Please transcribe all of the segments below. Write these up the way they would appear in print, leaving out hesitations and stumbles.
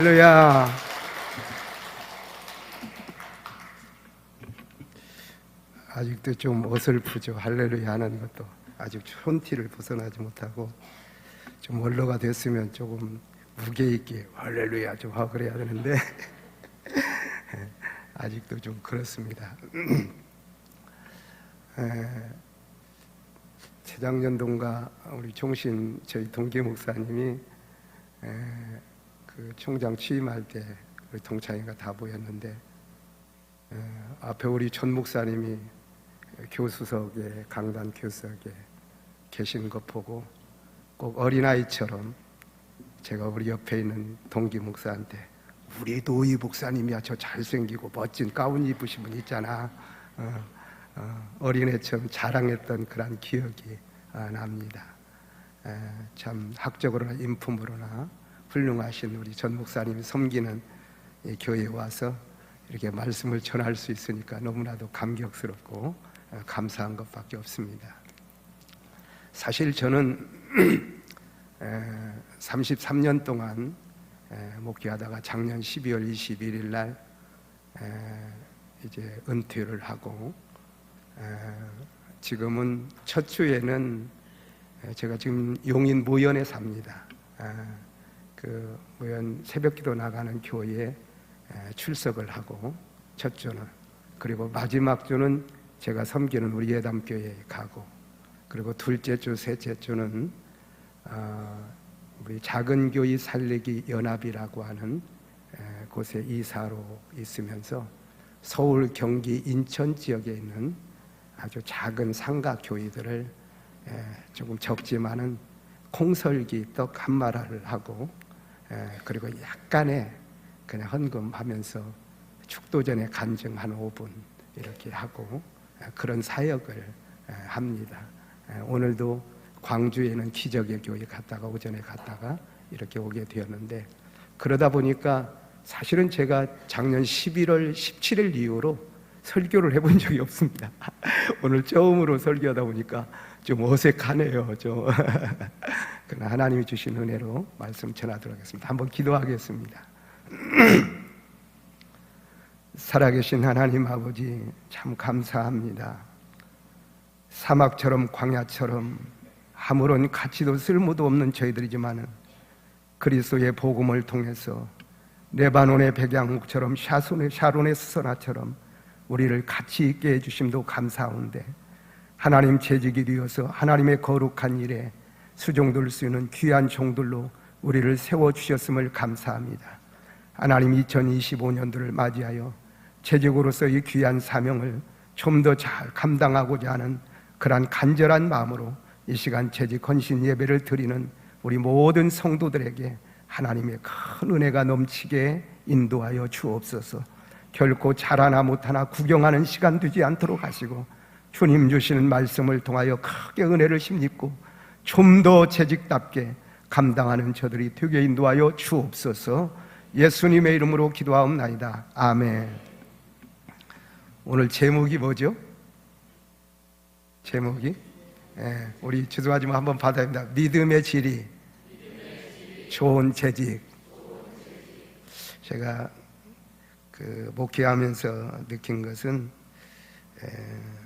할렐루야. 아직도 좀 어설프죠. 할렐루야 하는 것도 아직 촌티를 벗어나지 못하고 좀 원로가 됐으면 조금 무게 있게 할렐루야 좀 하고 그래야 되는데 아직도 좀 그렇습니다. 재작년동가 우리 종신 저희 동기 목사님이 그 총장 취임할 때 우리 동창회가 다 모였는데 앞에 우리 전 목사님이 교수석에 강단 교수석에 계신 것 보고 꼭 어린아이처럼 제가 우리 옆에 있는 동기 목사한테 우리 노희 목사님이야 저 잘생기고 멋진 가운 입으신 분 있잖아 어린애처럼 자랑했던 그런 기억이 납니다. 참 학적으로나 인품으로나 훌륭하신 우리 전 목사님이 섬기는 이 교회에 와서 이렇게 말씀을 전할 수 있으니까 너무나도 감격스럽고 감사한 것밖에 없습니다. 사실 저는 33년 동안 목회하다가 작년 12월 21일 날 이제 은퇴를 하고 지금은 첫 주에는 제가 지금 용인 모연에 삽니다. 그 모연 새벽기도 나가는 교회에 출석을 하고 첫 주는, 그리고 마지막 주는 제가 섬기는 우리 예담교회에 가고, 그리고 둘째 주, 셋째 주는 우리 작은 교회 살리기 연합이라고 하는 곳에 이사로 있으면서 서울, 경기, 인천 지역에 있는 아주 작은 상가 교회들을 조금 적지만은 콩설기 떡 한 마라를 하고 그리고 약간의 그냥 헌금하면서 축도전에 간증 한 5분 이렇게 하고 그런 사역을 합니다. 오늘도 광주에는 기적의 교회 갔다가 오전에 갔다가 이렇게 오게 되었는데, 그러다 보니까 사실은 제가 작년 11월 17일 이후로 설교를 해본 적이 없습니다. 오늘 처음으로 설교하다 보니까 좀 어색하네요. 좀 그러나 하나님이 주신 은혜로 말씀 전하도록 하겠습니다. 한번 기도하겠습니다. 살아계신 하나님 아버지, 참 감사합니다. 사막처럼 광야처럼 아무런 가치도 쓸모도 없는 저희들이지만은 그리스도의 복음을 통해서 레바논의 백양목처럼 샤론의 수선화처럼 우리를 가치 있게 해주심도 감사한데, 하나님 재직이 되어서 하나님의 거룩한 일에 수종들 수 있는 귀한 종들로 우리를 세워주셨음을 감사합니다. 하나님 2025년도를 맞이하여 재직으로서 이 귀한 사명을 좀 더 잘 감당하고자 하는 그러한 간절한 마음으로 이 시간 재직 헌신 예배를 드리는 우리 모든 성도들에게 하나님의 큰 은혜가 넘치게 인도하여 주옵소서. 결코 잘하나 못하나 구경하는 시간 되지 않도록 하시고 주님 주시는 말씀을 통하여 크게 은혜를 힘입고 좀 더 재직답게 감당하는 저들이 되게 인도하여 주옵소서. 예수님의 이름으로 기도하옵나이다. 아멘. 오늘 제목이 뭐죠? 제목이 우리 주소아줌마 한번 받아야 합니다. 믿음의 질이 좋은 재직. 제가 그 목회하면서 느낀 것은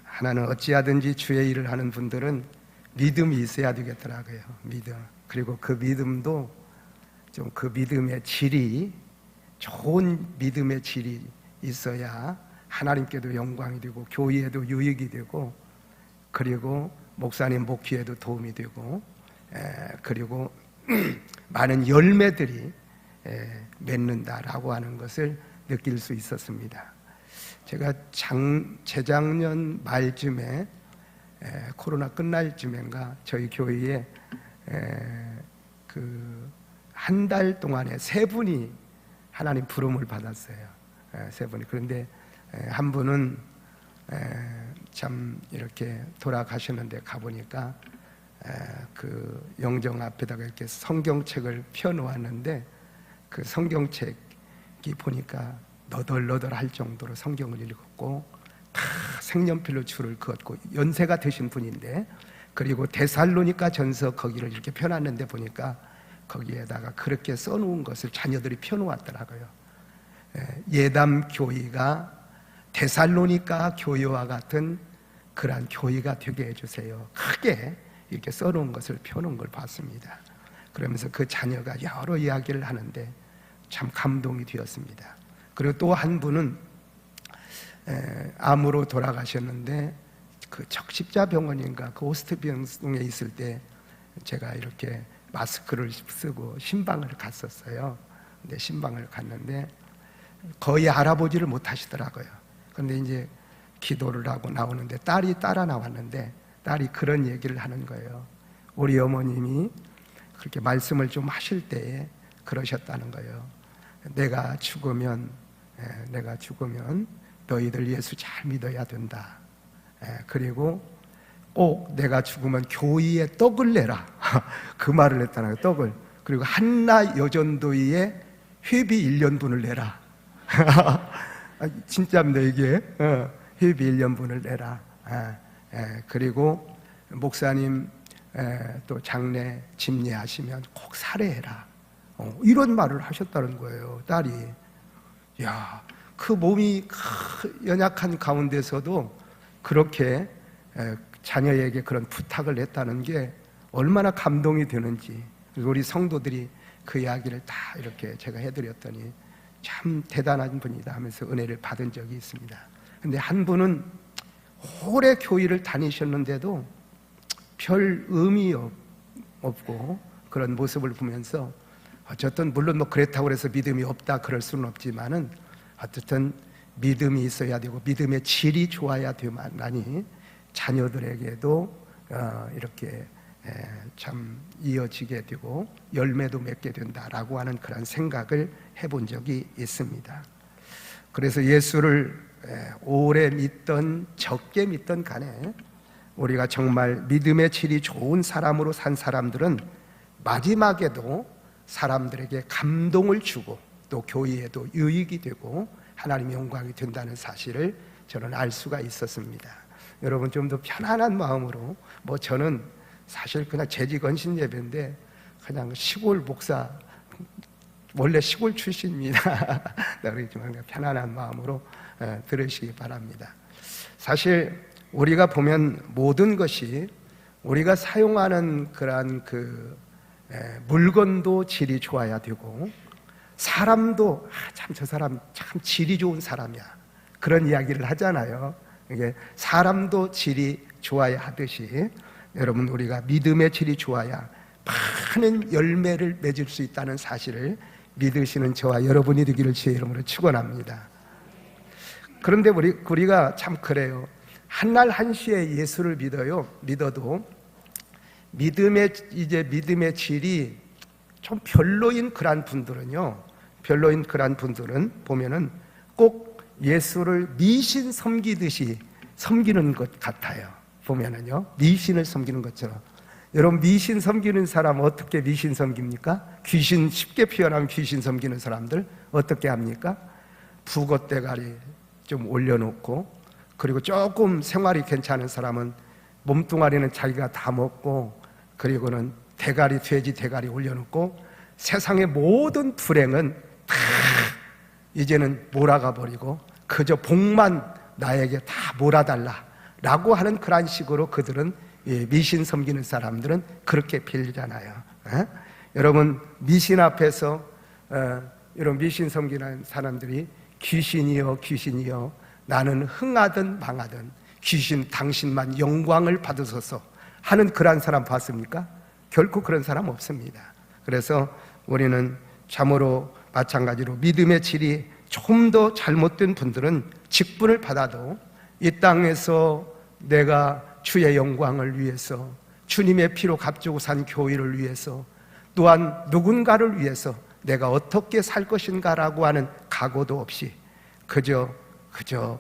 하나는 어찌하든지 주의 일을 하는 분들은 믿음이 있어야 되겠더라고요. 믿음. 그리고 그 믿음도 좀 그 믿음의 질이 좋은 믿음의 질이 있어야 하나님께도 영광이 되고 교회에도 유익이 되고 그리고 목사님 목회에도 도움이 되고 그리고 많은 열매들이 맺는다라고 하는 것을 느낄 수 있었습니다. 제가 재작년 말쯤에 코로나 끝날 쯤인가 저희 교회에 그 한 달 동안에 3분이 하나님 부름을 받았어요. 3분이. 그런데 한 분은 참 이렇게 돌아가셨는데 가보니까 그 영정 앞에다가 이렇게 성경책을 펴놓았는데 그 성경책이 보니까 너덜너덜할 정도로 성경을 읽었고 다 색연필로 줄을 그었고 연세가 되신 분인데, 그리고 데살로니가 전서 거기를 이렇게 펴놨는데 보니까 거기에다가 그렇게 써놓은 것을 자녀들이 펴놓았더라고요. 예담 교회가 데살로니가 교회와 같은 그러한 교회가 되게 해주세요. 크게 이렇게 써놓은 것을 펴놓은 걸 봤습니다. 그러면서 그 자녀가 여러 이야기를 하는데 참 감동이 되었습니다. 그리고 또 한 분은 암으로 돌아가셨는데 그 적십자병원인가 그 오스트병에 있을 때 제가 이렇게 마스크를 쓰고 신방을 갔었어요. 근데 신방을 갔는데 거의 알아보지를 못하시더라고요. 근데 이제 기도를 하고 나오는데 딸이 따라 나왔는데 딸이 그런 얘기를 하는 거예요. 우리 어머님이 그렇게 말씀을 좀 하실 때에 그러셨다는 거예요. 내가 죽으면 너희들 예수 잘 믿어야 된다. 그리고 꼭 내가 죽으면 교회에 떡을 내라. 그 말을 했다는 거예요. 떡을. 그리고 한나 여전도의에 회비 1년분을 내라. 진짜입니다 이게. 회비 1년분을 내라. 그리고 목사님 또 장례 집례하시면 꼭 살해해라. 이런 말을 하셨다는 거예요. 딸이. 야, 그 몸이 연약한 가운데서도 그렇게 자녀에게 그런 부탁을 했다는 게 얼마나 감동이 되는지. 우리 성도들이 그 이야기를 다 이렇게 제가 해드렸더니 참 대단한 분이다 하면서 은혜를 받은 적이 있습니다. 근데 한 분은 오래 교회를 다니셨는데도 별 의미 없고 그런 모습을 보면서 어쨌든 물론 뭐 그렇다고 해서 믿음이 없다 그럴 수는 없지만은 어쨌든 믿음이 있어야 되고 믿음의 질이 좋아야 되만하니 자녀들에게도 이렇게 참 이어지게 되고 열매도 맺게 된다라고 하는 그런 생각을 해본 적이 있습니다. 그래서 예수를 오래 믿던 적게 믿던 간에 우리가 정말 믿음의 질이 좋은 사람으로 산 사람들은 마지막에도 사람들에게 감동을 주고 또 교회에도 유익이 되고 하나님의 영광이 된다는 사실을 저는 알 수가 있었습니다. 여러분 좀 더 편안한 마음으로 뭐 저는 사실 그냥 재직언신 예배인데 그냥 시골 목사 원래 시골 출신입니다. 그렇지만 그냥 편안한 마음으로 들으시기 바랍니다. 사실 우리가 보면 모든 것이 우리가 사용하는 그러한 물건도 질이 좋아야 되고 사람도 참 저 사람 참 질이 좋은 사람이야 그런 이야기를 하잖아요. 이게 사람도 질이 좋아야 하듯이 여러분 우리가 믿음의 질이 좋아야 많은 열매를 맺을 수 있다는 사실을 믿으시는 저와 여러분이 되기를 주의 이름으로 축원합니다. 그런데 우리가 참 그래요. 한날 한시에 예수를 믿어도 믿음의 질이 좀 별로인 그런 분들은 보면은 꼭 예수를 미신 섬기듯이 섬기는 것 같아요. 보면은요, 미신을 섬기는 것처럼. 여러분, 미신 섬기는 사람 어떻게 미신 섬깁니까? 귀신, 쉽게 표현하면 귀신 섬기는 사람들 어떻게 합니까? 북어대가리 좀 올려놓고, 그리고 조금 생활이 괜찮은 사람은 몸뚱아리는 자기가 다 먹고, 그리고는 돼지 대가리 올려놓고, 세상의 모든 불행은 다 이제는 몰아가 버리고 그저 복만 나에게 다 몰아달라 라고 하는 그런 식으로 그들은 미신 섬기는 사람들은 그렇게 빌잖아요. 여러분 미신 앞에서 이런 미신 섬기는 사람들이 귀신이여 나는 흥하든 망하든 귀신 당신만 영광을 받으소서 하는 그런 사람 봤습니까? 결코 그런 사람 없습니다. 그래서 우리는 참으로 마찬가지로 믿음의 질이 좀 더 잘못된 분들은 직분을 받아도 이 땅에서 내가 주의 영광을 위해서 주님의 피로 값주고 산 교회를 위해서 또한 누군가를 위해서 내가 어떻게 살 것인가라고 하는 각오도 없이 그저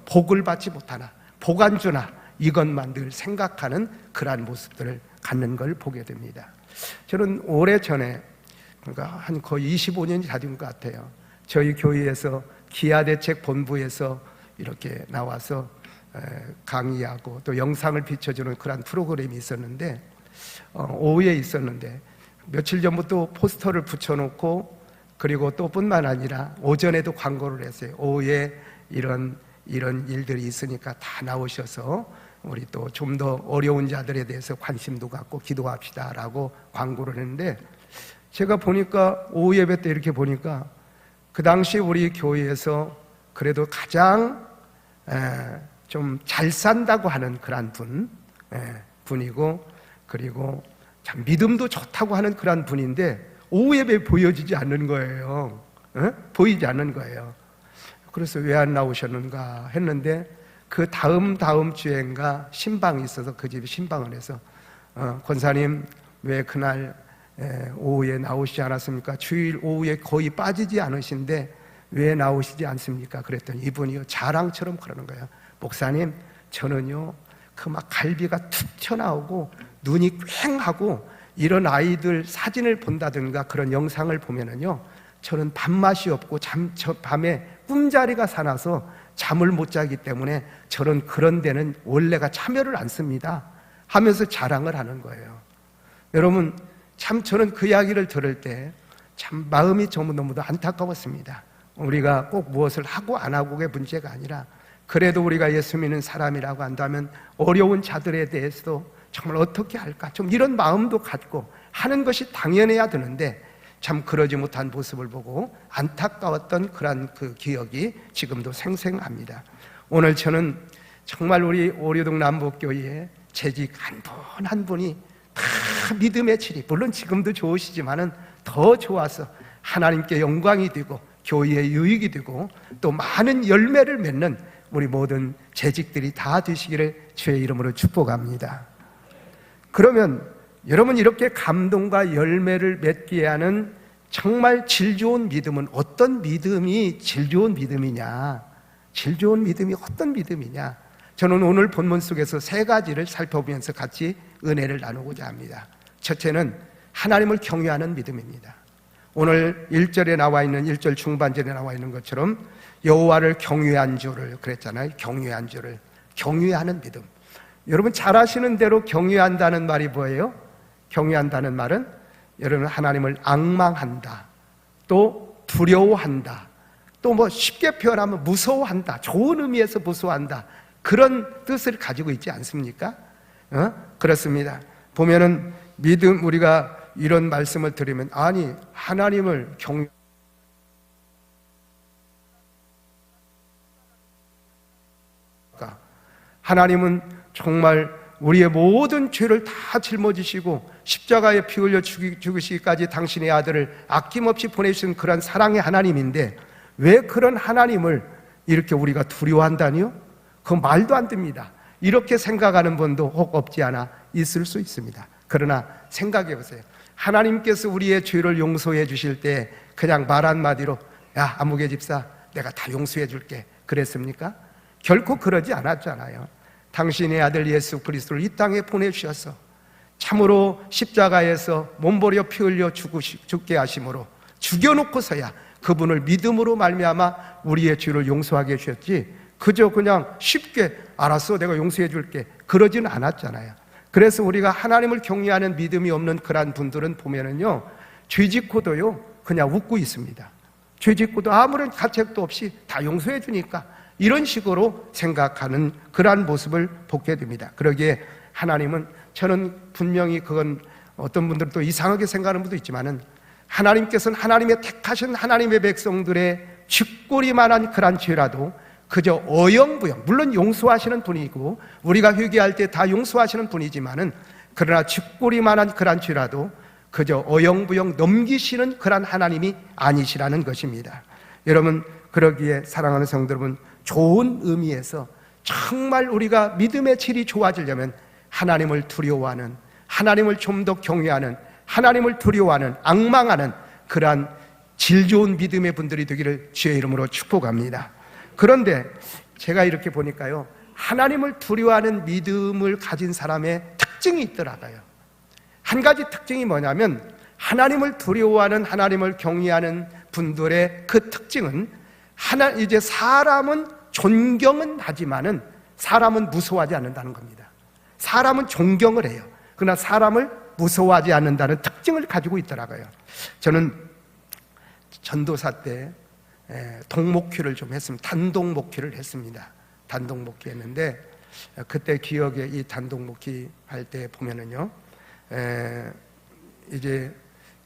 복을 받지 못하나 복 안 주나 이것만 늘 생각하는 그러한 모습들을 갖는 걸 보게 됩니다. 저는 오래전에 그러니까 한 거의 25년이 다 된 것 같아요. 저희 교회에서 기아대책 본부에서 이렇게 나와서 강의하고 또 영상을 비춰주는 그런 프로그램이 있었는데 오후에 있었는데 며칠 전부터 포스터를 붙여놓고, 그리고 또 뿐만 아니라 오전에도 광고를 했어요. 오후에 이런 일들이 있으니까 다 나오셔서 우리 또 좀 더 어려운 자들에 대해서 관심도 갖고 기도합시다라고 광고를 했는데, 제가 보니까 오후 예배 때 이렇게 보니까 그 당시 우리 교회에서 그래도 가장 좀 잘 산다고 하는 그런 분이고, 그리고 참 믿음도 좋다고 하는 그런 분인데 오후 예배에 보여지지 않는 거예요. 보이지 않는 거예요. 그래서 왜 안 나오셨는가 했는데, 그 다음 주에인가 신방이 있어서 그 집에 신방을 해서 권사님 왜 그날 오후에 나오시지 않았습니까? 주일 오후에 거의 빠지지 않으신데 왜 나오시지 않습니까? 그랬더니 이분이요 자랑처럼 그러는 거예요. 목사님, 저는요 그 막 갈비가 툭 튀어나오고 눈이 괭하고 이런 아이들 사진을 본다든가 그런 영상을 보면은요, 저는 밥맛이 없고 저 밤에 꿈자리가 사나서 잠을 못 자기 때문에 저는 그런 데는 원래가 참여를 안 씁니다 하면서 자랑을 하는 거예요. 여러분, 참 저는 그 이야기를 들을 때 참 마음이 너무너무도 안타까웠습니다. 우리가 꼭 무엇을 하고 안 하고의 문제가 아니라, 그래도 우리가 예수 믿는 사람이라고 한다면 어려운 자들에 대해서도 정말 어떻게 할까, 좀 이런 마음도 갖고 하는 것이 당연해야 되는데, 참 그러지 못한 모습을 보고 안타까웠던 그런 그 기억이 지금도 생생합니다. 오늘 저는 정말 우리 오류동 남북교회에 재직 한 분 한 분이 다 믿음의 질이, 물론 지금도 좋으시지만은 더 좋아서 하나님께 영광이 되고 교회에 유익이 되고 또 많은 열매를 맺는 우리 모든 재직들이 다 되시기를 주의 이름으로 축복합니다. 그러면 여러분, 이렇게 감동과 열매를 맺게 하는 정말 질 좋은 믿음은 어떤 믿음이 질 좋은 믿음이냐? 질 좋은 믿음이 어떤 믿음이냐? 저는 오늘 본문 속에서 세 가지를 살펴보면서 같이 은혜를 나누고자 합니다. 첫째는 하나님을 경외하는 믿음입니다. 오늘 1절에 나와 있는, 1절 중반절에 나와 있는 것처럼 여호와를 경외한 줄을 그랬잖아요. 경외한 줄을, 경외하는 믿음. 여러분 잘 아시는 대로 경외한다는 말이 뭐예요? 경외한다는 말은 여러분 하나님을 앙망한다, 또 두려워한다, 또 뭐 쉽게 표현하면 무서워한다, 좋은 의미에서 무서워한다, 그런 뜻을 가지고 있지 않습니까? 그렇습니다. 보면은 믿음, 우리가 이런 말씀을 들으면, 아니 하나님을 하나님은 정말 우리의 모든 죄를 다 짊어지시고 십자가에 피 흘려 죽으시기까지 당신의 아들을 아낌없이 보내주신 그런 사랑의 하나님인데, 왜 그런 하나님을 이렇게 우리가 두려워한다니요? 그 말도 안 됩니다. 이렇게 생각하는 분도 혹 없지 않아 있을 수 있습니다. 그러나 생각해 보세요. 하나님께서 우리의 죄를 용서해 주실 때 그냥 말 한마디로 야 아무개 집사 내가 다 용서해 줄게 그랬습니까? 결코 그러지 않았잖아요. 당신의 아들 예수 그리스도를 이 땅에 보내주셔서 참으로 십자가에서 몸버려 피 흘려 죽게 하심으로 죽여놓고서야 그분을 믿음으로 말미암아 우리의 죄를 용서하게 해주셨지, 그저 그냥 쉽게 알았어 내가 용서해 줄게 그러지는 않았잖아요. 그래서 우리가 하나님을 경외하는 믿음이 없는 그러한 분들은 보면은요, 죄짓고도요 그냥 웃고 있습니다. 죄짓고도 아무런 가책도 없이 다 용서해 주니까 이런 식으로 생각하는 그러한 모습을 보게 됩니다. 그러기에 하나님은, 저는 분명히 그건 어떤 분들은 또 이상하게 생각하는 분도 있지만은, 하나님께서는 하나님의 택하신 하나님의 백성들의 쥐꼬리만한 그런 죄라도 그저 어영부영, 물론 용서하시는 분이고 우리가 회개할 때 다 용서하시는 분이지만은, 그러나 쥐꼬리만한 그런 죄라도 그저 어영부영 넘기시는 그런 하나님이 아니시라는 것입니다. 여러분, 그러기에 사랑하는 성도 여러분, 좋은 의미에서 정말 우리가 믿음의 질이 좋아지려면 하나님을 두려워하는, 하나님을 좀 더 경외하는, 하나님을 두려워하는, 앙망하는 그러한 질 좋은 믿음의 분들이 되기를 주의 이름으로 축복합니다. 그런데 제가 이렇게 보니까요, 하나님을 두려워하는 믿음을 가진 사람의 특징이 있더라고요. 한 가지 특징이 뭐냐면, 하나님을 두려워하는, 하나님을 경외하는 분들의 그 특징은 이제 사람은 존경은 하지만은 사람은 무서워하지 않는다는 겁니다. 사람은 존경을 해요. 그러나 사람을 무서워하지 않는다는 특징을 가지고 있더라고요. 저는 전도사 때 동목회를 좀 했습니다. 단독 목회를 했습니다. 단독 목회했는데 그때 기억에 이 단독 목회 할 때 보면은요, 이제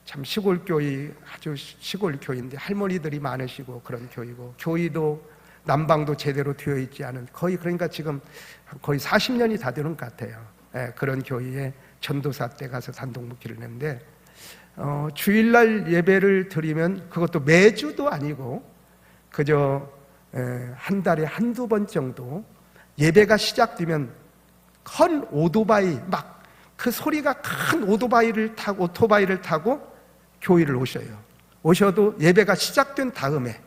참 시골 교회, 아주 시골 교회인데 할머니들이 많으시고 그런 교회고, 교회도 난방도 제대로 되어 있지 않은, 거의 그러니까 지금 거의 40년이 다 되는 것 같아요. 그런 교회에 전도사 때 가서 단독 목회를 했는데, 주일날 예배를 드리면 그것도 매주도 아니고 그저 한 달에 한두 번 정도 예배가 시작되면 큰 오토바이, 막 그 소리가 큰 오토바이를 타고 교회를 오셔도 예배가 시작된 다음에,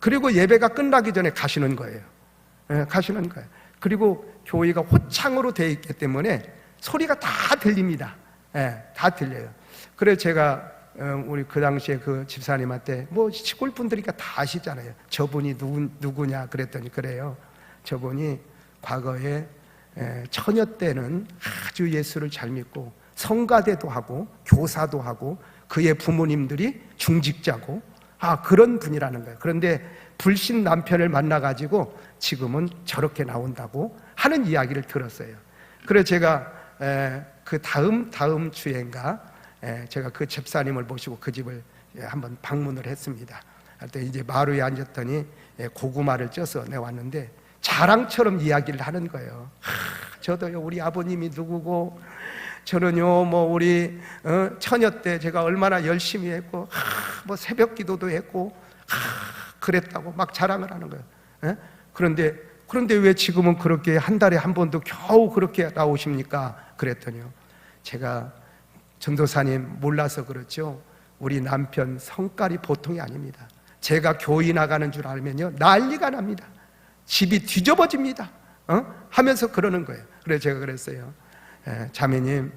그리고 예배가 끝나기 전에 가시는 거예요. 가시는 거예요. 그리고 교회가 호창으로 되어 있기 때문에 소리가 다 들립니다. 다 들려요. 그래서 제가 우리 그 당시에 그 집사님한테, 뭐 시골 분들이니까 다 아시잖아요. 저분이 누구냐 그랬더니, 그래요, 저분이 과거에 처녀 때는 아주 예수를 잘 믿고 성가대도 하고 교사도 하고 그의 부모님들이 중직자고 그런 분이라는 거예요. 그런데 불신 남편을 만나가지고 지금은 저렇게 나온다고 하는 이야기를 들었어요. 그래서 제가 그 다음 주인가 제가 그 집사님을 모시고 그 집을 한번 방문을 했습니다. 그때 이제 마루에 앉았더니 고구마를 쪄서 내왔는데 자랑처럼 이야기를 하는 거예요. 저도요, 우리 아버님이 누구고, 저는요, 뭐 우리 처녀 때 제가 얼마나 열심히 했고, 뭐 새벽 기도도 했고, 그랬다고 막 자랑을 하는 거예요. 그런데 왜 지금은 그렇게 한 달에 한 번도 겨우 그렇게 나오십니까? 그랬더니요, 제가 전도사님 몰라서 그렇죠, 우리 남편 성깔이 보통이 아닙니다. 제가 교회 나가는 줄 알면요 난리가 납니다. 집이 뒤집어집니다. 하면서 그러는 거예요. 그래서 제가 그랬어요. 자매님,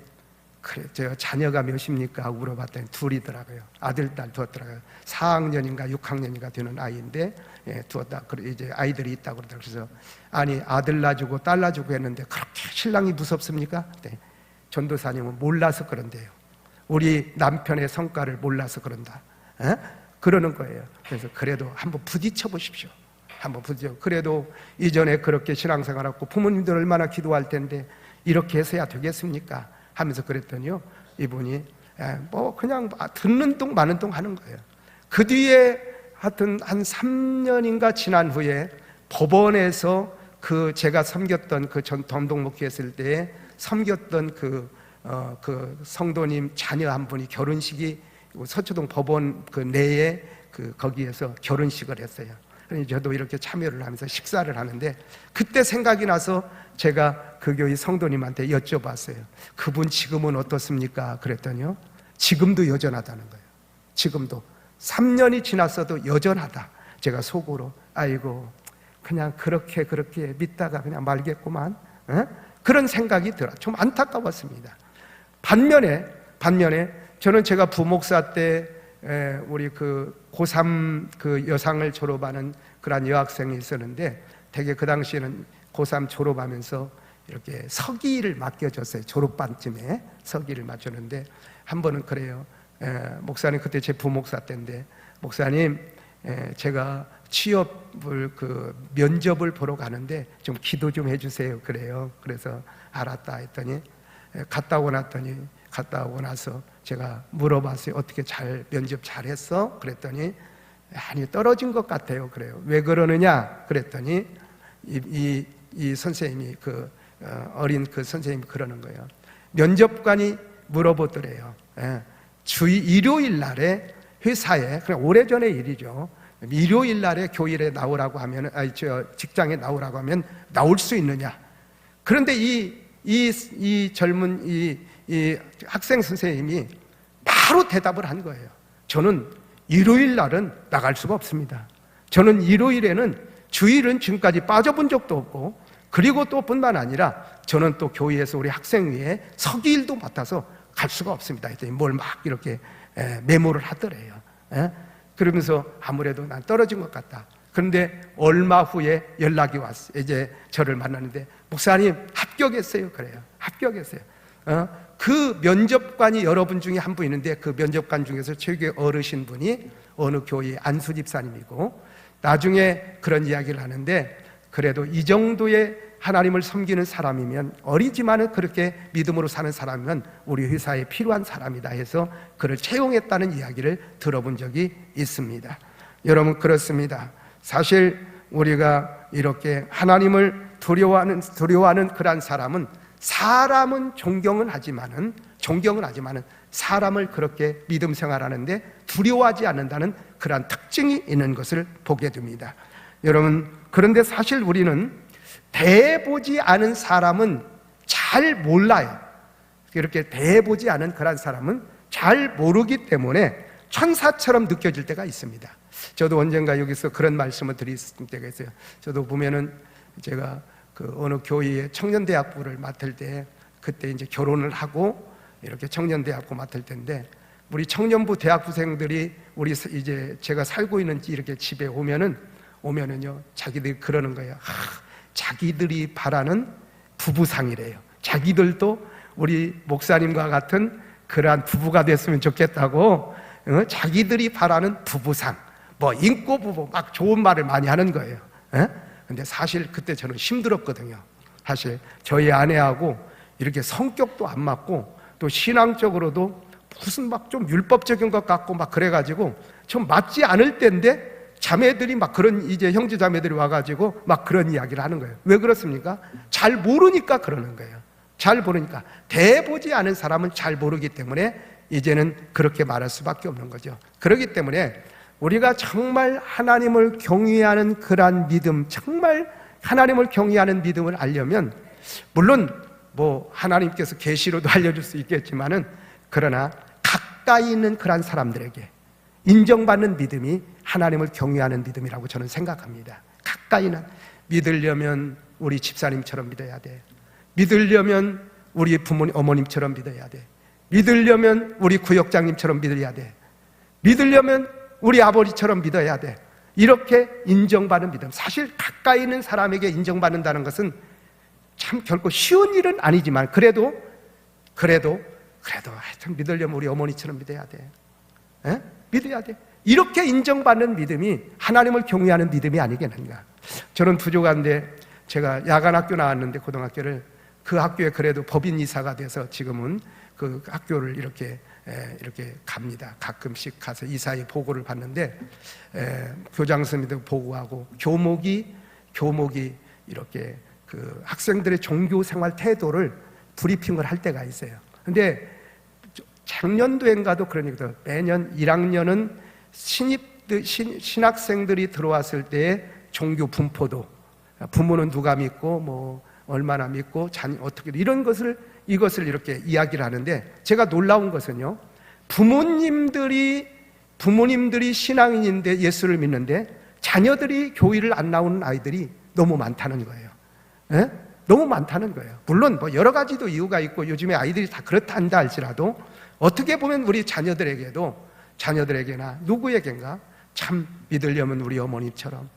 그래, 제가 자녀가 몇입니까? 하고 물어봤더니 둘이더라고요. 아들, 딸 두었더라고요. 4학년인가 6학년인가 되는 아이인데 두었다. 이제 아이들이 있다고 그러더라고요. 그래서 아니, 아들 낳아주고 딸 낳아주고 했는데 그렇게 신랑이 무섭습니까? 네. 전도사님은 몰라서 그런데요. 우리 남편의 성깔을 몰라서 그런다. 그러는 거예요. 그래서 그래도 한번 부딪혀 보십시오. 한번 부딪혀. 그래도 이전에 그렇게 신앙생활하고 부모님들 얼마나 기도할 텐데 이렇게 해서야 되겠습니까? 하면서 그랬더니요, 이분이 뭐 그냥 듣는 동 마는 동 하는 거예요. 그 뒤에 하여튼 한 3년인가 지난 후에 법원에서 그 제가 섬겼던 그 전 dom독목회 했을 때에 섬겼던 그 성도님 자녀 한 분이 결혼식이 서초동 법원 그 내에 거기에서 결혼식을 했어요. 그래서 저도 이렇게 참여를 하면서 식사를 하는데 그때 생각이 나서 제가 그 교회 성도님한테 여쭤봤어요. 그분 지금은 어떻습니까? 그랬더니요, 지금도 여전하다는 거예요. 지금도 3년이 지났어도 여전하다. 제가 속으로 아이고 그냥 그렇게 믿다가 그냥 말겠구만, 그런 생각이 들어 좀 안타까웠습니다. 반면에 저는 제가 부목사 때 우리 그 고3 그 여상을 졸업하는 그런 여학생이 있었는데, 되게 그 당시에는 고3 졸업하면서 이렇게 서기를 맡겨줬어요. 졸업반쯤에 서기를 맡겼는데 한 번은 그래요. 목사님, 그때 제 부목사 때인데, 목사님, 제가 취업을 면접을 보러 가는데 좀 기도 좀 해주세요. 그래요. 그래서 알았다 했더니 갔다 오고 나서 제가 물어봤어요. 어떻게 면접 잘했어? 그랬더니 아니, 떨어진 것 같아요. 그래요. 왜 그러느냐? 그랬더니 이 선생님이 어린 그 선생님이 그러는 거예요. 면접관이 물어보더래요. 일요일 날에 회사에, 그냥 오래전의 일이죠. 일요일 날에 교일에 나오라고 하면, 직장에 나오라고 하면 나올 수 있느냐? 그런데 이 젊은 이 학생 선생님이 바로 대답을 한 거예요. 저는 일요일 날은 나갈 수가 없습니다. 저는 일요일에는 주일은 지금까지 빠져본 적도 없고, 그리고 또 뿐만 아니라 저는 또 교회에서 우리 학생회에 서기일도 맡아서 갈 수가 없습니다. 했더니 뭘 막 이렇게 메모를 하더래요. 그러면서 아무래도 난 떨어진 것 같다. 그런데 얼마 후에 연락이 왔어요. 이제 저를 만났는데, 목사님 합격했어요. 그래요. 합격했어요. 그 면접관이 여러분 중에 한 분 있는데 그 면접관 중에서 최고의 어르신 분이 어느 교회 안수 집사님이고 나중에 그런 이야기를 하는데 그래도 이 정도의 하나님을 섬기는 사람이면 어리지만은 그렇게 믿음으로 사는 사람이면 우리 회사에 필요한 사람이다 해서 그를 채용했다는 이야기를 들어본 적이 있습니다. 여러분 그렇습니다. 사실 우리가 이렇게 하나님을 두려워하는 그런 사람은 존경은 하지만은 사람을 그렇게 믿음 생활하는데 두려워하지 않는다는 그러한 특징이 있는 것을 보게 됩니다. 여러분 그런데 사실 우리는 대보지 않은 사람은 잘 몰라요. 이렇게 대보지 않은 그런 사람은 잘 모르기 때문에 천사처럼 느껴질 때가 있습니다. 저도 언젠가 여기서 그런 말씀을 드릴 때가 있어요. 저도 보면은 제가 그 어느 교회의 청년대학부를 맡을 때 그때 이제 결혼을 하고 이렇게 청년대학부 맡을 때인데 우리 청년부 대학부생들이 우리 이제 제가 살고 있는 이렇게 집에 오면은요 자기들이 그러는 거예요. 자기들이 바라는 부부상이래요. 자기들도 우리 목사님과 같은 그러한 부부가 됐으면 좋겠다고 자기들이 바라는 부부상 뭐 인고 부부 막 좋은 말을 많이 하는 거예요. 근데 사실 그때 저는 힘들었거든요. 사실 저희 아내하고 이렇게 성격도 안 맞고 또 신앙적으로도 무슨 막 좀 율법적인 것 같고 막 그래가지고 좀 맞지 않을 때인데 자매들이 막 그런 이제 형제 자매들이 와가지고 막 그런 이야기를 하는 거예요. 왜 그렇습니까? 잘 모르니까 그러는 거예요. 잘 모르니까. 대보지 않은 사람은 잘 모르기 때문에 이제는 그렇게 말할 수밖에 없는 거죠. 그렇기 때문에 우리가 정말 하나님을 경외하는 그러한 믿음, 정말 하나님을 경외하는 믿음을 알려면 물론 뭐 하나님께서 계시로도 알려줄 수 있겠지만은 그러나 가까이 있는 그러한 사람들에게 인정받는 믿음이 하나님을 경외하는 믿음이라고 저는 생각합니다. 가까이는 믿으려면 우리 집사님처럼 믿어야 돼. 믿으려면 우리 부모님, 어머님처럼 믿어야 돼. 믿으려면 우리 구역장님처럼 믿어야 돼. 믿으려면 우리 아버지처럼 믿어야 돼. 이렇게 인정받는 믿음. 사실 가까이 있는 사람에게 인정받는다는 것은 참 결코 쉬운 일은 아니지만 그래도 하여튼 믿으려면 우리 어머니처럼 믿어야 돼. 믿어야 돼. 이렇게 인정받는 믿음이 하나님을 경외하는 믿음이 아니겠는가. 저는 부족한데 제가 야간학교 나왔는데 고등학교를 그 학교에 그래도 법인 이사가 돼서 지금은 그 학교를 이렇게 갑니다. 가끔씩 가서 이사의 보고를 받는데 교장 선생님도 보고하고 교목이 이렇게 그 학생들의 종교 생활 태도를 브리핑을 할 때가 있어요. 근데 작년도인가도 그러니까 매년 1학년은 신학생들이 들어왔을 때의 종교 분포도 부모는 누가 믿고 뭐 얼마나 믿고 어떻게 이런 이것을 이렇게 이야기를 하는데 제가 놀라운 것은요 부모님들이 신앙인인데 예수를 믿는데 자녀들이 교회를 안 나오는 아이들이 너무 많다는 거예요. 너무 많다는 거예요. 물론 뭐 여러 가지도 이유가 있고 요즘에 아이들이 다 그렇다 한다 할지라도 어떻게 보면 우리 자녀들에게나 누구에겐가 참 믿으려면 우리 어머니처럼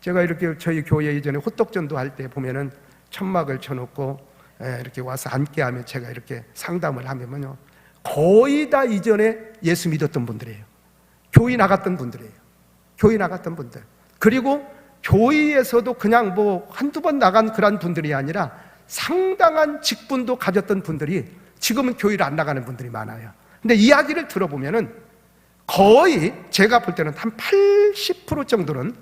제가 이렇게 저희 교회 이전에 호떡전도 할 때 보면은 천막을 쳐놓고 이렇게 와서 앉게 하면 제가 이렇게 상담을 하면요 거의 다 이전에 예수 믿었던 분들이에요. 교회 나갔던 분들이에요. 교회 나갔던 분들. 그리고 교회에서도 그냥 뭐 한두 번 나간 그런 분들이 아니라 상당한 직분도 가졌던 분들이 지금은 교회를 안 나가는 분들이 많아요. 근데 이야기를 들어보면은 거의 제가 볼 때는 한 80% 정도는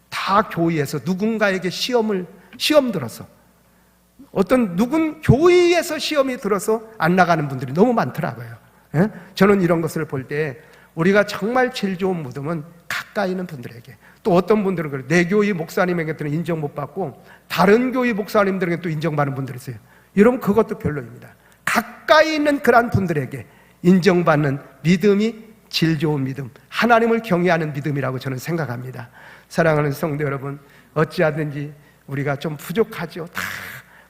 다 교회에서 누군가에게 시험 들어서 교회에서 시험이 들어서 안 나가는 분들이 너무 많더라고요. 저는 이런 것을 볼 때 우리가 정말 제일 좋은 믿음은 가까이 있는 분들에게 또 어떤 분들은 그래요. 내 교회 목사님에게는 인정 못 받고 다른 교회 목사님들에게 또 인정받는 분들이 있어요. 여러분 그것도 별로입니다. 가까이 있는 그러한 분들에게 인정받는 믿음이 질 좋은 믿음, 하나님을 경외하는 믿음이라고 저는 생각합니다. 사랑하는 성도 여러분, 어찌하든지 우리가 좀 부족하죠. 다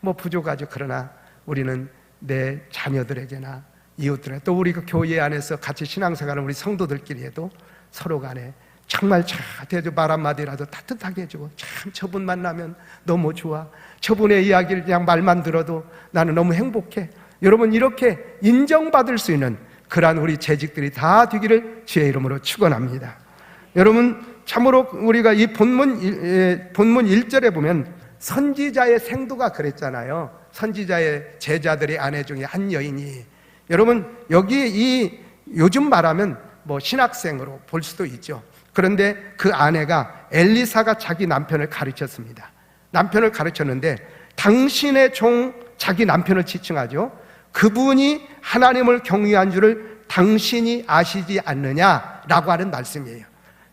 뭐 부족하죠. 그러나 우리는 내 자녀들에게나 이웃들에게 또 우리 그 교회 안에서 같이 신앙생활하는 우리 성도들끼리에도 서로 간에 정말 말 한마디라도 따뜻하게 해주고 참 저분 만나면 너무 좋아. 저분의 이야기를 그냥 말만 들어도 나는 너무 행복해. 여러분 이렇게 인정받을 수 있는 그러한 우리 재직들이 다 되기를 주의 이름으로 축원합니다. 여러분 참으로 우리가 이 본문 1절에 보면 선지자의 생도가 그랬잖아요. 선지자의 제자들의 아내 중에 한 여인이, 여러분 여기 요즘 말하면 뭐 신학생으로 볼 수도 있죠. 그런데 그 아내가 엘리사가 자기 남편을 가르쳤습니다. 남편을 가르쳤는데 당신의 종, 자기 남편을 지칭하죠. 그분이 하나님을 경외한 줄을 당신이 아시지 않느냐라고 하는 말씀이에요.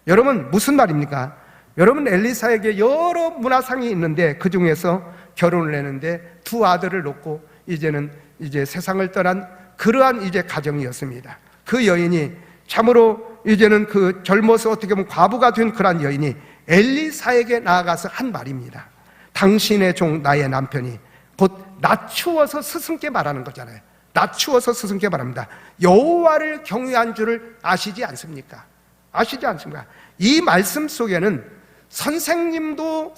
여러분 무슨 말입니까? 여러분 엘리사에게 여러 문화상이 있는데 그 중에서 결혼을 했는데 두 아들을 놓고 이제 세상을 떠난 그러한 이제 가정이었습니다. 그 여인이 참으로 이제는 그 젊어서 어떻게 보면 과부가 된 그러한 여인이 엘리사에게 나아가서 한 말입니다. 당신의 종 나의 남편이, 곧 낮추어서 스승께 말하는 거잖아요. 낮추어서 스승께 말합니다. 여호와를 경외한 줄을 아시지 않습니까? 아시지 않습니까? 이 말씀 속에는 선생님도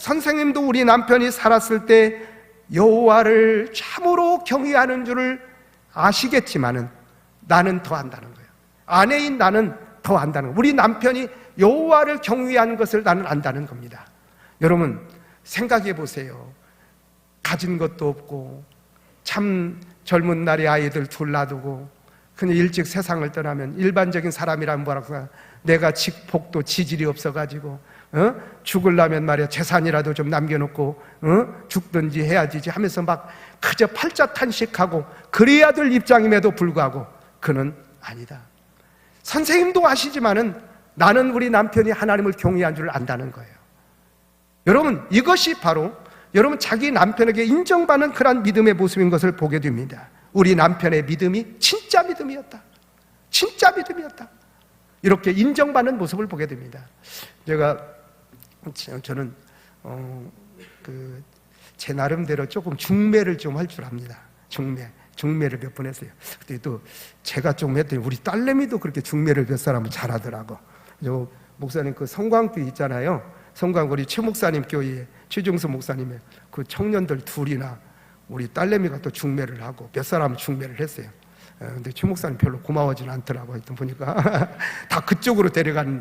우리 남편이 살았을 때 여호와를 참으로 경외하는 줄을 아시겠지만은 나는 더 안다는 거예요. 아내인 나는 더 안다는 거예요. 우리 남편이 여호와를 경외하는 것을 나는 안다는 겁니다. 여러분 생각해 보세요. 가진 것도 없고 참 젊은 날에 아이들 둘 놔두고 그냥 일찍 세상을 떠나면 일반적인 사람이라면 뭐라고, 내가 복도 지질이 없어가지고 죽으려면 말이야 재산이라도 좀 남겨놓고 죽든지 해야지 하면서 막 그저 팔자 탄식하고 그래야 될 입장임에도 불구하고 그는 아니다. 선생님도 아시지만은 나는 우리 남편이 하나님을 경외한 줄 안다는 거예요. 여러분 이것이 바로 여러분 자기 남편에게 인정받는 그런 믿음의 모습인 것을 보게 됩니다. 우리 남편의 믿음이 진짜 믿음이었다. 진짜 믿음이었다. 이렇게 인정받는 모습을 보게 됩니다. 저는 제 나름대로 조금 중매를 좀 할 줄 압니다. 중매를 몇 번 했어요. 그때 또 제가 좀 했더니 우리 딸내미도 그렇게 중매를 몇 사람은 잘하더라고. 목사님 그 성광교회 있잖아요. 성광 우리 최 목사님 교회에 최종수 목사님의 그 청년들 둘이나 우리 딸내미가 또 중매를 하고 몇 사람은 중매를 했어요. 근데 최 목사님 별로 고마워하지는 않더라고요. 보니까 다 그쪽으로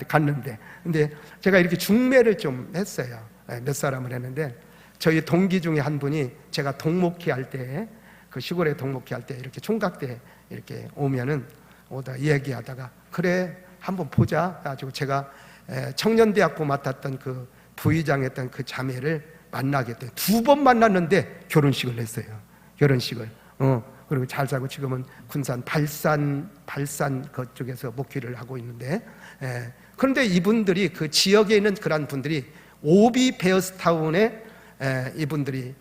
갔는데 근데 제가 이렇게 중매를 좀 했어요. 몇 사람을 했는데 저희 동기 중에 한 분이 제가 동목회 할 때, 그 시골에 동목회 할 때 이렇게 총각대 이렇게 오면은 오다 얘기하다가 그래 한번 보자 가지고 제가 청년대학부 맡았던 그 부의장했던 그 자매를 만나게 돼. 2번 만났는데 결혼식을 했어요. 결혼식을. 그리고 잘 살고 지금은 군산 발산 그쪽에서 목회를 하고 있는데, 그런데 이분들이 그 지역에 있는 그런 분들이 오비 베어스타운에 이분들이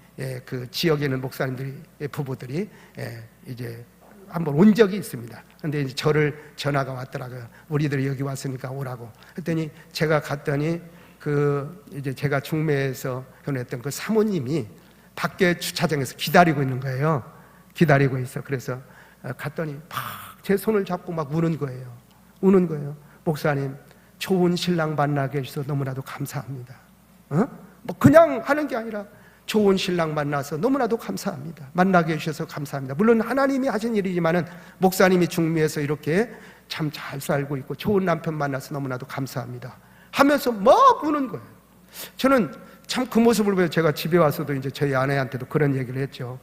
그 지역에 있는 목사님들이 부부들이 이제 한번 온 적이 있습니다. 근데 이제 저를 전화가 왔더라고요. 우리들이 여기 왔으니까 오라고. 그랬더니 제가 갔더니 이제 제가 중매에서 결혼했던 그 사모님이 밖에 주차장에서 기다리고 있는 거예요. 기다리고 있어. 그래서 갔더니 막 제 손을 잡고 막 우는 거예요. 우는 거예요. 목사님, 좋은 신랑 만나게 해주셔서 너무나도 감사합니다. 뭐 그냥 하는 게 아니라 좋은 신랑 만나서 너무나도 감사합니다. 만나게 해주셔서 감사합니다. 물론 하나님이 하신 일이지만은 목사님이 중매에서 이렇게 참 잘 살고 있고 좋은 남편 만나서 너무나도 감사합니다 하면서 막 우는 거예요. 저는 참 그 모습을 보여 제가 집에 와서도 이제 저희 아내한테도 그런 얘기를 했죠.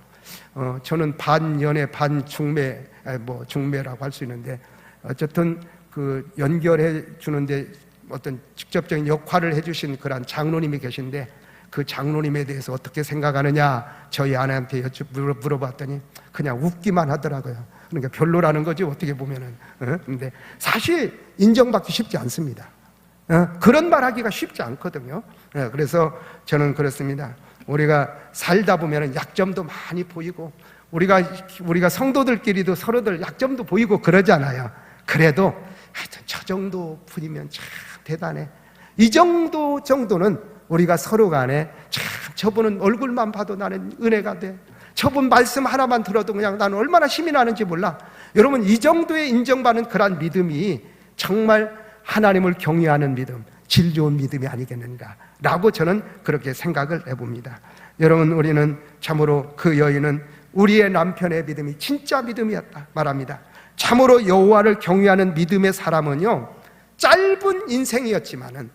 저는 반 연애 반 중매, 중매라고 할 수 있는데 어쨌든 그 연결해 주는데 어떤 직접적인 역할을 해주신 그런 장로님이 계신데 그 장로님에 대해서 어떻게 생각하느냐 저희 아내한테 물어봤더니 그냥 웃기만 하더라고요. 그러니까 별로라는 거지 어떻게 보면은. 근데 사실 인정받기 쉽지 않습니다. 그런 말 하기가 쉽지 않거든요. 그래서 저는 그렇습니다. 우리가 살다 보면은 약점도 많이 보이고 우리가 성도들끼리도 서로들 약점도 보이고 그러잖아요. 그래도 하여튼 저 정도 뿐이면 참 대단해. 이 정도는 우리가 서로 간에 참 저분은 얼굴만 봐도 나는 은혜가 돼. 저분 말씀 하나만 들어도 그냥 나는 얼마나 힘이 나는지 몰라. 여러분 이 정도의 인정받는 그러한 믿음이 정말 하나님을 경외하는 믿음, 질 좋은 믿음이 아니겠는가 라고 저는 그렇게 생각을 해봅니다. 여러분 우리는 참으로 그 여인은 우리의 남편의 믿음이 진짜 믿음이었다 말합니다. 참으로 여호와를 경외하는 믿음의 사람은요, 짧은 인생이었지만은,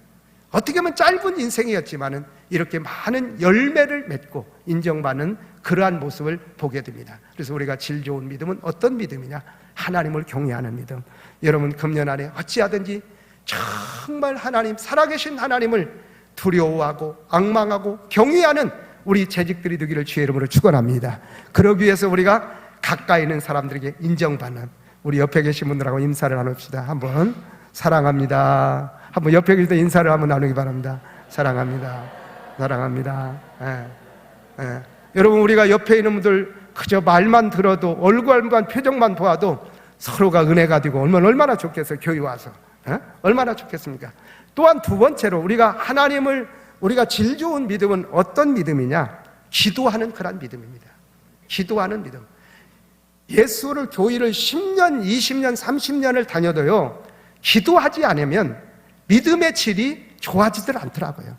어떻게 보면 짧은 인생이었지만은 이렇게 많은 열매를 맺고 인정받는 그러한 모습을 보게 됩니다. 그래서 우리가 질 좋은 믿음은 어떤 믿음이냐? 하나님을 경외하는 믿음. 여러분, 금년 안에 어찌하든지 정말 하나님, 살아계신 하나님을 두려워하고 악망하고 경외하는 우리 재직들이 되기를 주의 이름으로 축원합니다. 그러기 위해서 우리가 가까이 있는 사람들에게 인정받는, 우리 옆에 계신 분들하고 인사를 나눕시다. 한번 사랑합니다. 한번 옆에 계실 때 인사를 한번 나누기 바랍니다. 사랑합니다. 사랑합니다. 여러분, 우리가 옆에 있는 분들 그저 말만 들어도, 얼굴만 표정만 보아도 서로가 은혜가 되고 얼마나 좋겠어요. 교회 와서. 얼마나 좋겠습니까? 또한 두 번째로 우리가 질 좋은 믿음은 어떤 믿음이냐? 기도하는 그런 믿음입니다. 기도하는 믿음. 예수를, 교회를 10년, 20년, 30년을 다녀도요, 기도하지 않으면 믿음의 질이 좋아지질 않더라고요.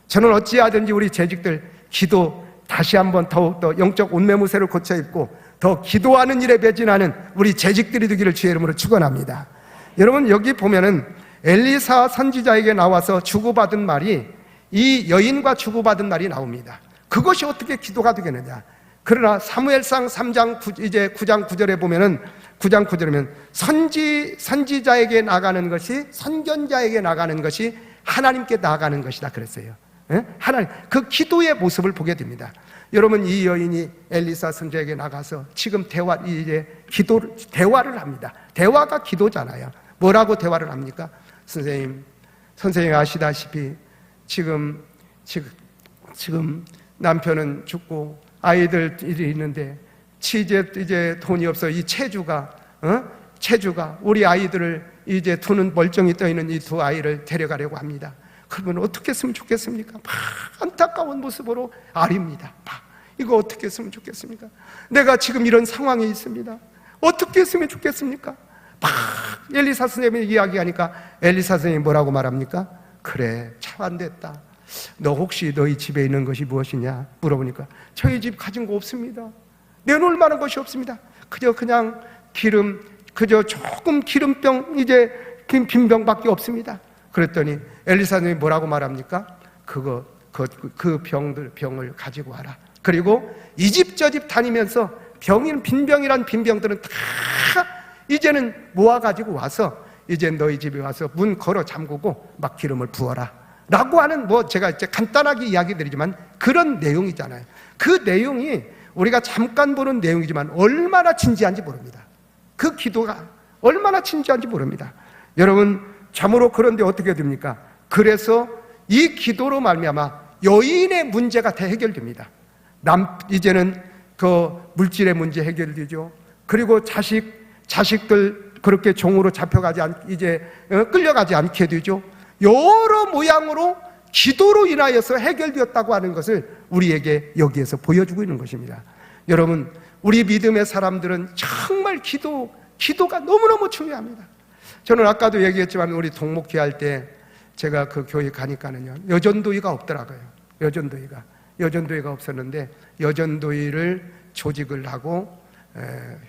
저는 어찌하든지 우리 재직들 기도 다시 한번 더욱더 영적 온매무새를 고쳐 입고 더 기도하는 일에 매진하는 우리 재직들이 되기를 주의 이름으로 축원합니다. 여러분, 여기 보면은 엘리사 선지자에게 나와서 주고받은 말이, 이 여인과 주고받은 말이 나옵니다. 그것이 어떻게 기도가 되겠느냐? 그러나 사무엘상 3장 이제 9장 9절에 보면은, 9장 9절이면 선지자에게 나가는 것이, 선견자에게 나가는 것이 하나님께 나아가는 것이다 그랬어요. 하나님, 그 기도의 모습을 보게 됩니다. 여러분, 이 여인이 엘리사 선지자에게 나가서 지금 대화를 합니다. 대화가 기도잖아요. 뭐라고 대화를 합니까? 선생님 아시다시피 지금 남편은 죽고 아이들이 있는데 이제 돈이 없어. 이 체주가 우리 아이들을 이제 두는 멀쩡히 떠 있는 이 두 아이를 데려가려고 합니다. 그러면 어떻게 했으면 좋겠습니까? 막 안타까운 모습으로 아립니다. 이거 어떻게 했으면 좋겠습니까? 내가 지금 이런 상황에 있습니다. 어떻게 했으면 좋겠습니까? 막 엘리사 선생님이 이야기하니까 엘리사 선생님이 뭐라고 말합니까? 그래, 참 안 됐다. 너 혹시 너희 집에 있는 것이 무엇이냐? 물어보니까 저희 집 가진 거 없습니다. 내놓을 만한 것이 없습니다. 그냥 그저 조금 기름병, 이제 빈 병밖에 없습니다. 그랬더니 엘리사 선생님이 뭐라고 말합니까? 그 병을 가지고 와라. 그리고 이 집 저 집 다니면서 빈병이란 빈병들은 다 이제는 모아가지고 와서 이제 너희 집에 와서 문 걸어 잠그고 막 기름을 부어라 라고 하는, 제가 이제 간단하게 이야기 드리지만 그런 내용이잖아요. 그 내용이 우리가 잠깐 보는 내용이지만 얼마나 진지한지 모릅니다. 그 기도가 얼마나 진지한지 모릅니다. 여러분, 참으로 그런데 어떻게 됩니까? 그래서 이 기도로 말미암아 여인의 문제가 다 해결됩니다. 이제는 그 물질의 문제 해결되죠. 그리고 자식들 그렇게 종으로 잡혀가지 끌려가지 않게 되죠. 여러 모양으로 기도로 인하여서 해결되었다고 하는 것을 우리에게 여기에서 보여주고 있는 것입니다. 여러분, 우리 믿음의 사람들은 정말 기도가 너무너무 중요합니다. 저는 아까도 얘기했지만 우리 동목회 할 때 제가 그 교회 가니까는요, 여전도회가 없더라고요. 여전도회가 없었는데 여전도회를 조직을 하고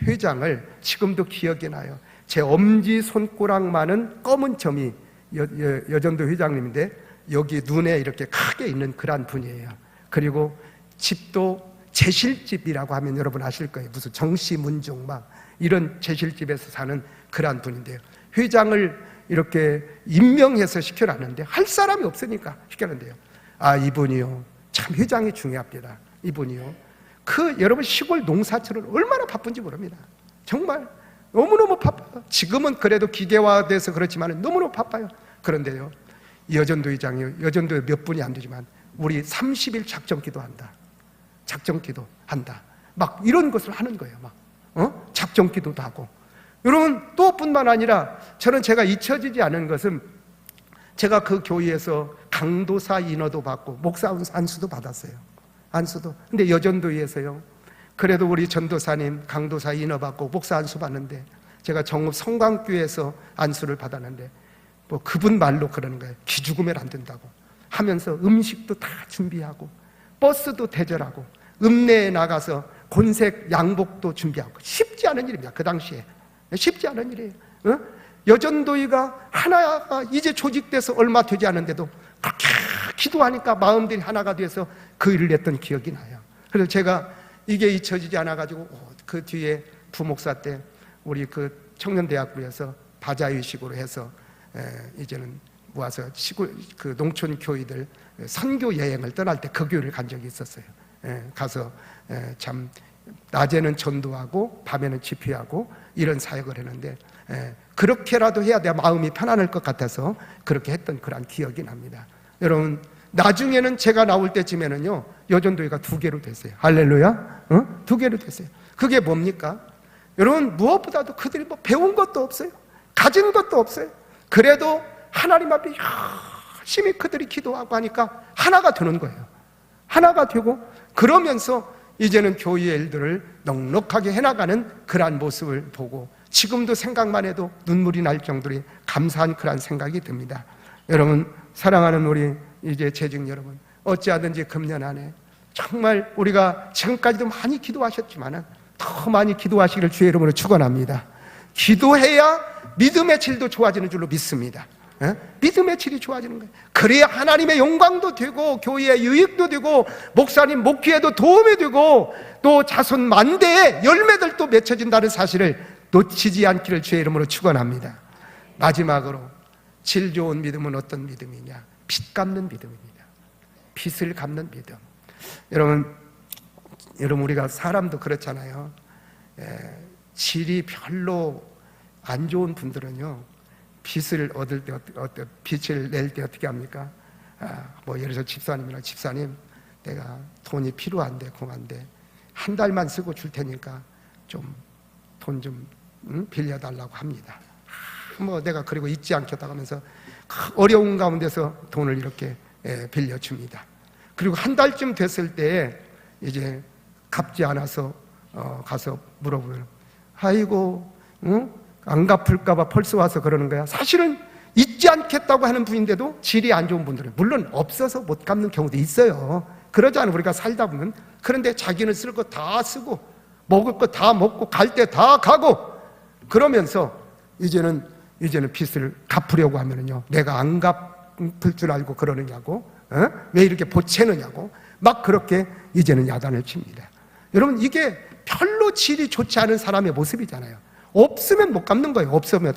회장을 지금도 기억이 나요. 제 엄지 손가락만한 검은 점이 여전도 회장님인데 여기 눈에 이렇게 크게 있는 그런 분이에요. 그리고 집도 제실집이라고 하면 여러분 아실 거예요. 무슨 정시문종 막 이런 제실집에서 사는 그런 분인데요. 회장을 이렇게 임명해서 시켜놨는데 할 사람이 없으니까 시켰는데요. 이분이요, 참 회장이 중요합니다. 이분이요, 여러분 시골 농사철은 얼마나 바쁜지 모릅니다. 정말 너무너무 바빠요. 지금은 그래도 기계화돼서 그렇지만 너무너무 바빠요. 그런데요, 여전도 회장이요, 여전도에 몇 분이 안 되지만 우리 30일 작전기도 한다. 막 이런 것을 하는 거예요. 작전기도도 하고. 여러분, 또 뿐만 아니라 제가 잊혀지지 않은 것은 제가 그 교회에서 강도사 인허도 받고 목사 안수도 받았어요. 근데 여전도에서요, 그래도 우리 전도사님 강도사 인허 받고 목사 안수 받는데 제가 정읍 성광교회에서 안수를 받았는데 그분 말로 그러는 거예요. 기죽으면 안 된다고 하면서 음식도 다 준비하고 버스도 대절하고 읍내에 나가서 곤색 양복도 준비하고 쉽지 않은 일입니다. 그 당시에 쉽지 않은 일이에요. 여전도회가 하나가 이제 조직돼서 얼마 되지 않은데도 그렇게 기도하니까 마음들이 하나가 돼서 그 일을 했던 기억이 나요. 그래서 제가 이게 잊혀지지 않아가지고 그 뒤에 부목사 때 우리 그 청년대학부에서 바자회식으로 해서 이제는 모아서 시골 그 농촌 교회들 선교 여행을 떠날 때 그 교회를 간 적이 있었어요. 가서 참 낮에는 전도하고 밤에는 집회하고 이런 사역을 했는데 그렇게라도 해야 내 마음이 편안할 것 같아서 그렇게 했던 그런 기억이 납니다. 여러분, 나중에는 제가 나올 때쯤에는요 여전도회가 2개로 됐어요. 할렐루야. 2개로 됐어요. 그게 뭡니까? 여러분, 무엇보다도 그들이 뭐 배운 것도 없어요. 가진 것도 없어요. 그래도 하나님 앞에 열심히 그들이 기도하고 하니까 하나가 되는 거예요. 하나가 되고 그러면서 이제는 교회의 일들을 넉넉하게 해나가는 그러한 모습을 보고 지금도 생각만 해도 눈물이 날 정도로 감사한 그러한 생각이 듭니다. 여러분, 사랑하는 우리 이제 재직 여러분, 어찌하든지 금년 안에 정말 우리가 지금까지도 많이 기도하셨지만 더 많이 기도하시기를 주의 이름으로 축원합니다. 기도해야 믿음의 질도 좋아지는 줄로 믿습니다. 믿음의 질이 좋아지는 거예요. 그래야 하나님의 영광도 되고 교회의 유익도 되고 목사님 목회에도 도움이 되고 또 자손 만대의 열매들도 맺혀진다는 사실을 놓치지 않기를 주의 이름으로 축원합니다. 마지막으로 질 좋은 믿음은 어떤 믿음이냐? 빚 갚는 믿음입니다. 빚을 갚는 믿음. 여러분 우리가 사람도 그렇잖아요. 질이 별로 안 좋은 분들은요 빚을 얻을 때 빚을 낼 때 어떻게 합니까? 뭐 예를 들어서 집사님이랑 집사님 내가 돈이 필요한데 공한데 한 달만 쓰고 줄 테니까 좀 돈 좀 빌려달라고 합니다. 뭐 내가 그리고 잊지 않겠다고 하면서 어려운 가운데서 돈을 이렇게 빌려줍니다. 그리고 한 달쯤 됐을 때 이제 갚지 않아서 가서 물어보면 아이고 안 갚을까봐 벌써 와서 그러는 거야. 사실은 잊지 않겠다고 하는 분인데도 질이 안 좋은 분들은 물론 없어서 못 갚는 경우도 있어요. 그러잖아요. 우리가 살다 보면. 그런데 자기는 쓸 거 다 쓰고 먹을 거 다 먹고 갈 때 다 가고 그러면서 이제는 빚을 갚으려고 하면은요 내가 안 갚을 줄 알고 그러느냐고 왜 이렇게 보채느냐고 막 그렇게 이제는 야단을 칩니다. 여러분 이게 별로 질이 좋지 않은 사람의 모습이잖아요. 없으면 못 갚는 거예요. 없으면.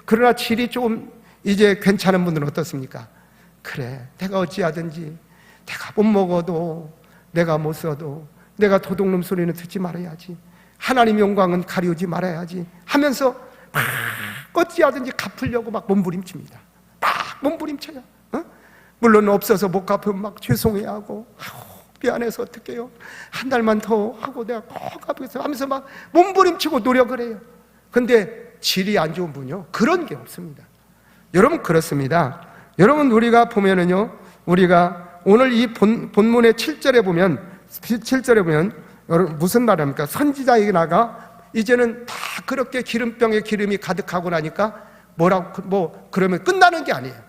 그러나 질이 좀 이제 괜찮은 분들은 어떻습니까? 그래, 내가 어찌하든지 내가 못 먹어도 내가 못 써도 내가 도둑놈 소리는 듣지 말아야지. 하나님 영광은 가리우지 말아야지 하면서 막 어찌하든지 갚으려고 막 몸부림칩니다. 막 몸부림쳐요. 물론 없어서 못 갚으면 막 죄송해하고 미안해서 어떡해요. 한 달만 더 하고 내가 꼭 갚겠어 하면서 막 몸부림치고 노력을 해요. 근데 질이 안 좋은 분이요 그런 게 없습니다. 여러분 그렇습니다. 여러분 우리가 보면은요 우리가 오늘 이 본문의 7절에 보면 여러분 무슨 말입니까? 선지자에게 나가 이제는 다 그렇게 기름병에 기름이 가득하고 나니까 그러면 끝나는 게 아니에요.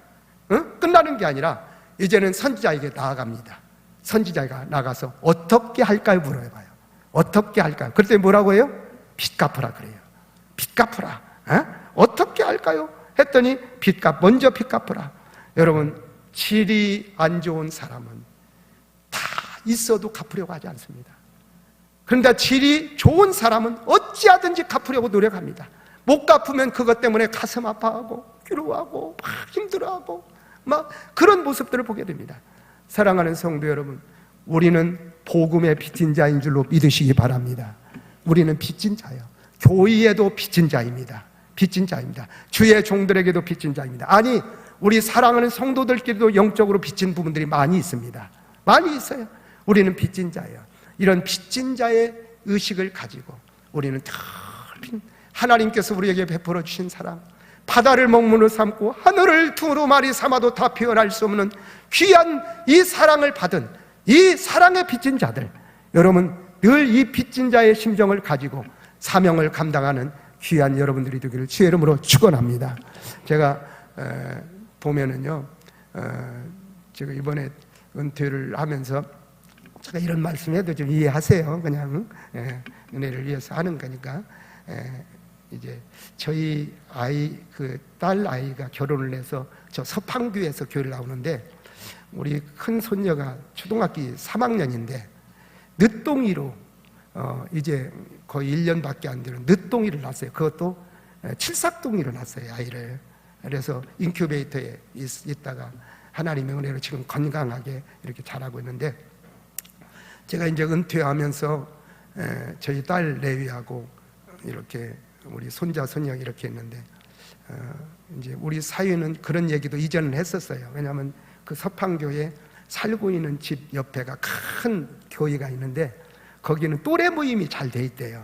끝나는 게 아니라 이제는 선지자에게 나아갑니다. 선지자가 나가서 어떻게 할까요? 물어봐요. 어떻게 할까요? 그럴 때 뭐라고 해요? 빚 갚으라 그래요. 빚 갚으라. 어떻게 할까요? 했더니 먼저 빚 갚으라. 여러분 질이 안 좋은 사람은 다 있어도 갚으려고 하지 않습니다. 그런데 질이 좋은 사람은 어찌하든지 갚으려고 노력합니다. 못 갚으면 그것 때문에 가슴 아파하고 괴로워하고 막 힘들어하고 막 그런 모습들을 보게 됩니다. 사랑하는 성도 여러분, 우리는 복음의 빚진 자인 줄로 믿으시기 바랍니다. 우리는 빚진 자예요. 교회에도 빚진 자입니다. 빚진 자입니다. 주의 종들에게도 빚진 자입니다. 아니 우리 사랑하는 성도들끼리도 영적으로 빚진 부분들이 많이 있습니다. 많이 있어요. 우리는 빚진 자예요. 이런 빚진 자의 의식을 가지고 우리는 넓은 하나님께서 우리에게 베풀어 주신 사랑, 바다를 먹물로 삼고 하늘을 두루마리 삼아도 다 표현할 수 없는 귀한 이 사랑을 받은 이 사랑의 빚진 자들, 여러분 늘 이 빚진 자의 심정을 가지고 사명을 감당하는 귀한 여러분들이 되기를 주의 이름으로 축원합니다. 제가 보면은요 제가 이번에 은퇴를 하면서 제가 이런 말씀해도 좀 이해하세요. 그냥 은혜를 위해서 하는 거니까. 이제 저희 아이 그 딸 아이가 결혼을 해서 저 서팡교에서 교회를 나오는데 우리 큰 손녀가 초등학교 3학년인데 늦둥이로 이제 거의 1년밖에 안 되는 늦둥이를 낳았어요. 그것도 칠삭둥이로 낳았어요, 아이를. 그래서 인큐베이터에 있다가 하나님의 은혜로 지금 건강하게 이렇게 자라고 있는데, 제가 이제 은퇴하면서 저희 딸 레위하고 이렇게 우리 손자 손녀 이렇게 했는데, 이제 우리 사위는 그런 얘기도 이전은 했었어요. 왜냐하면 그 서팡교에 살고 있는 집 옆에가 큰 교회가 있는데 거기는 또래 모임이 잘 돼 있대요.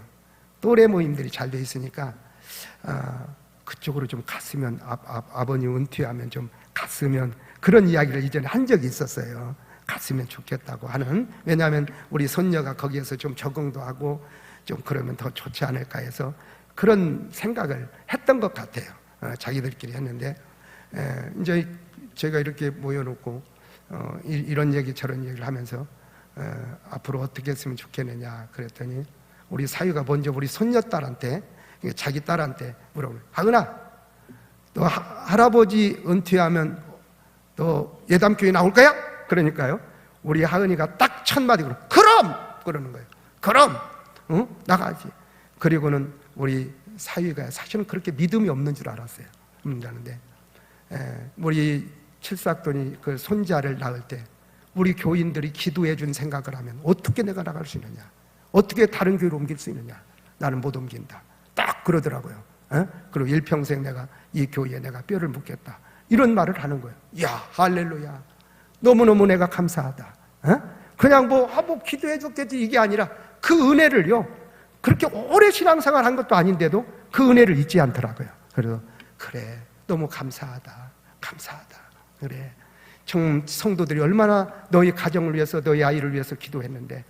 또래 모임들이 잘 돼 있으니까 그쪽으로 좀 갔으면, 아버님 은퇴하면 좀 갔으면, 그런 이야기를 이전에 한 적이 있었어요. 갔으면 좋겠다고 하는. 왜냐하면 우리 손녀가 거기에서 좀 적응도 하고 좀 그러면 더 좋지 않을까 해서 그런 생각을 했던 것 같아요. 자기들끼리 했는데, 이제 제가 이렇게 모여놓고 이런 얘기 저런 얘기를 하면서 앞으로 어떻게 했으면 좋겠느냐 그랬더니, 우리 사위가 먼저 우리 손녀딸한테, 자기 딸한테 물어보는, 하은아, 너 할아버지 은퇴하면 너 예담교회 나올 거야? 그러니까요, 우리 하은이가 딱 첫 마디 그럼! 그러는 거예요. 그럼! 응? 나가지. 그리고는 우리 사위가 사실은 그렇게 믿음이 없는 줄 알았어요. 그런데 우리 칠삭돈이 그 손자를 낳을 때 우리 교인들이 기도해 준 생각을 하면 어떻게 내가 나갈 수 있느냐, 어떻게 다른 교회로 옮길 수 있느냐, 나는 못 옮긴다, 딱 그러더라고요. 그리고 일평생 내가 이 교회에 내가 뼈를 묻겠다, 이런 말을 하는 거예요. 야, 할렐루야, 너무너무 내가 감사하다. 그냥 뭐 기도해 줬겠지, 이게 아니라 그 은혜를요, 그렇게 오래 신앙생활 한 것도 아닌데도 그 은혜를 잊지 않더라고요. 그래서 그래, 너무 감사하다, 감사하다. 그래, 정 성도들이 얼마나 너희 가정을 위해서, 너희 아이를 위해서 기도했는데,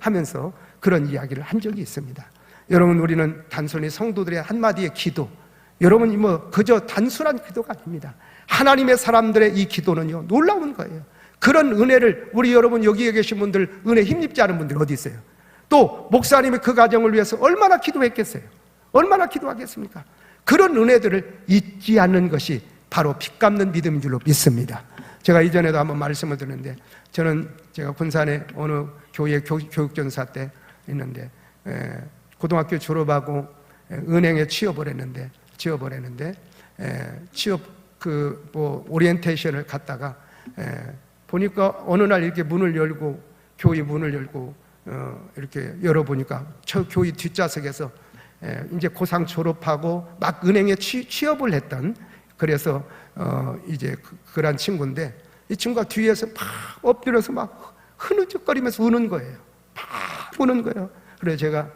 하면서 그런 이야기를 한 적이 있습니다. 여러분, 우리는 단순히 성도들의 한마디의 기도, 여러분이 뭐 그저 단순한 기도가 아닙니다. 하나님의 사람들의 이 기도는요, 놀라운 거예요. 그런 은혜를, 우리 여러분 여기에 계신 분들 은혜 힘입지 않은 분들 어디 있어요? 또 목사님이 그 가정을 위해서 얼마나 기도했겠어요? 얼마나 기도하겠습니까? 그런 은혜들을 잊지 않는 것이 바로 빚 갚는 믿음인 줄로 믿습니다. 제가 이전에도 한번 말씀을 드렸는데, 제가 군산의 어느 교회 교육전사 때 있는데, 고등학교 졸업하고 은행에 취업을 했는데 취업 오리엔테이션을 갔다가 보니까 어느 날 이렇게 문을 열고, 교회 문을 열고 이렇게 열어보니까 저 교회 뒷좌석에서 이제 고상 졸업하고 막 은행에 취업을 했던, 그래서 이제 그런 친구인데, 이 친구가 뒤에서 막 엎드려서 막 흐느적거리면서 우는 거예요. 막 우는 거예요. 그래서 제가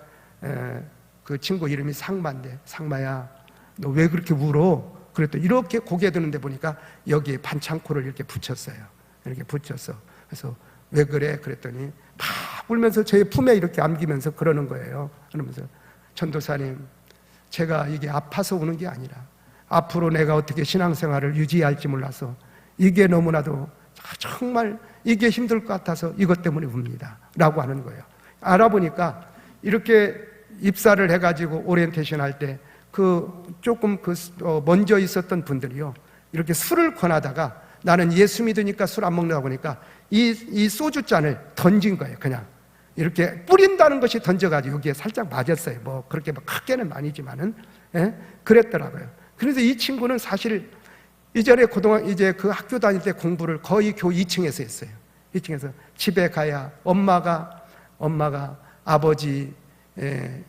그 친구 이름이 상마인데, 상마야, 너 왜 그렇게 울어? 그랬더니 이렇게 고개 드는데 보니까 여기에 반창고를 이렇게 붙였어요. 이렇게 붙였어. 그래서 왜 그래? 그랬더니 막 울면서 제 품에 이렇게 안기면서 그러는 거예요. 그러면서, 전도사님, 제가 이게 아파서 우는 게 아니라 앞으로 내가 어떻게 신앙생활을 유지할지 몰라서 이게 너무나도 정말 이게 힘들 것 같아서 이것 때문에 웁니다, 라고 하는 거예요. 알아보니까 이렇게 입사를 해가지고 오리엔테이션 할 때 조금 먼저 있었던 분들이요, 이렇게 술을 권하다가 나는 예수 믿으니까 술 안 먹는다고 하니까 이 소주잔을 던진 거예요. 그냥 이렇게 뿌린다는 것이 던져가지고 여기에 살짝 맞았어요. 뭐 그렇게 크게는 아니지만은, 그랬더라고요. 그래서 이 친구는 사실 이전에 이제 그 학교 다닐 때 공부를 거의 교회 2층에서 했어요. 2층에서 집에 가야 엄마가 아버지,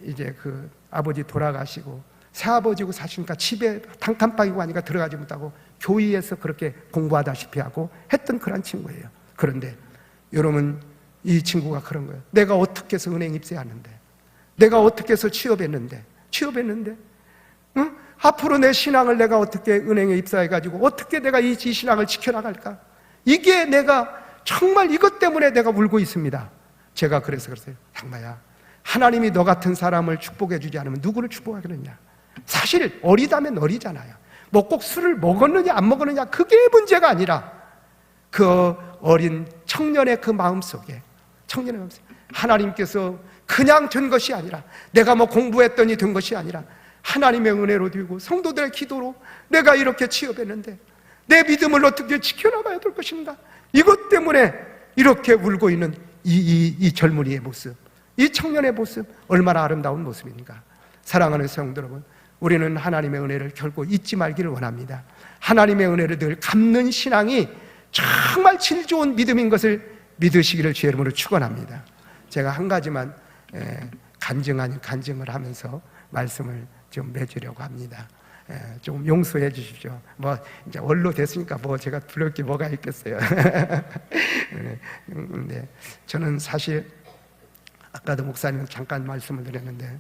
이제 그 아버지 돌아가시고 새아버지고 사시니까 집에 탕탕방이고 하니까 들어가지 못하고 교회에서 그렇게 공부하다시피 하고 했던 그런 친구예요. 그런데 여러분, 이 친구가 그런 거예요. 내가 어떻게 해서 은행 입사하는데, 내가 어떻게 해서 취업했는데, 응? 앞으로 내 신앙을 내가 어떻게 은행에 입사해가지고 어떻게 내가 이 신앙을 지켜나갈까? 이게 내가 정말 이것 때문에 내가 울고 있습니다. 제가 그래서 그랬어요. 상마야, 하나님이 너 같은 사람을 축복해 주지 않으면 누구를 축복하겠느냐? 사실 어리다면 어리잖아요. 뭐 꼭 술을 먹었느냐 안 먹었느냐 그게 문제가 아니라 그 어린 청년의 그 마음속에 청년의 마음속. 하나님께서 그냥 된 것이 아니라, 내가 뭐 공부했더니 된 것이 아니라 하나님의 은혜로 되고 성도들의 기도로 내가 이렇게 취업했는데 내 믿음을 어떻게 지켜나가야 될 것인가, 이것 때문에 이렇게 울고 있는 이 젊은이의 모습, 이 청년의 모습, 얼마나 아름다운 모습입니까? 사랑하는 성도 여러분, 우리는 하나님의 은혜를 결코 잊지 말기를 원합니다. 하나님의 은혜를 늘 갚는 신앙이 정말 질 좋은 믿음인 것을 믿으시기를 주의 이름으로 축원합니다. 제가 한 가지만 간증 아닌 간증을 하면서 말씀을 좀 맺으려고 합니다. 조금 용서해 주십시오. 뭐 이제 원로 됐으니까 뭐 제가 부를 게 뭐가 있겠어요. 근데 저는 사실 아까도 목사님 잠깐 말씀을 드렸는데,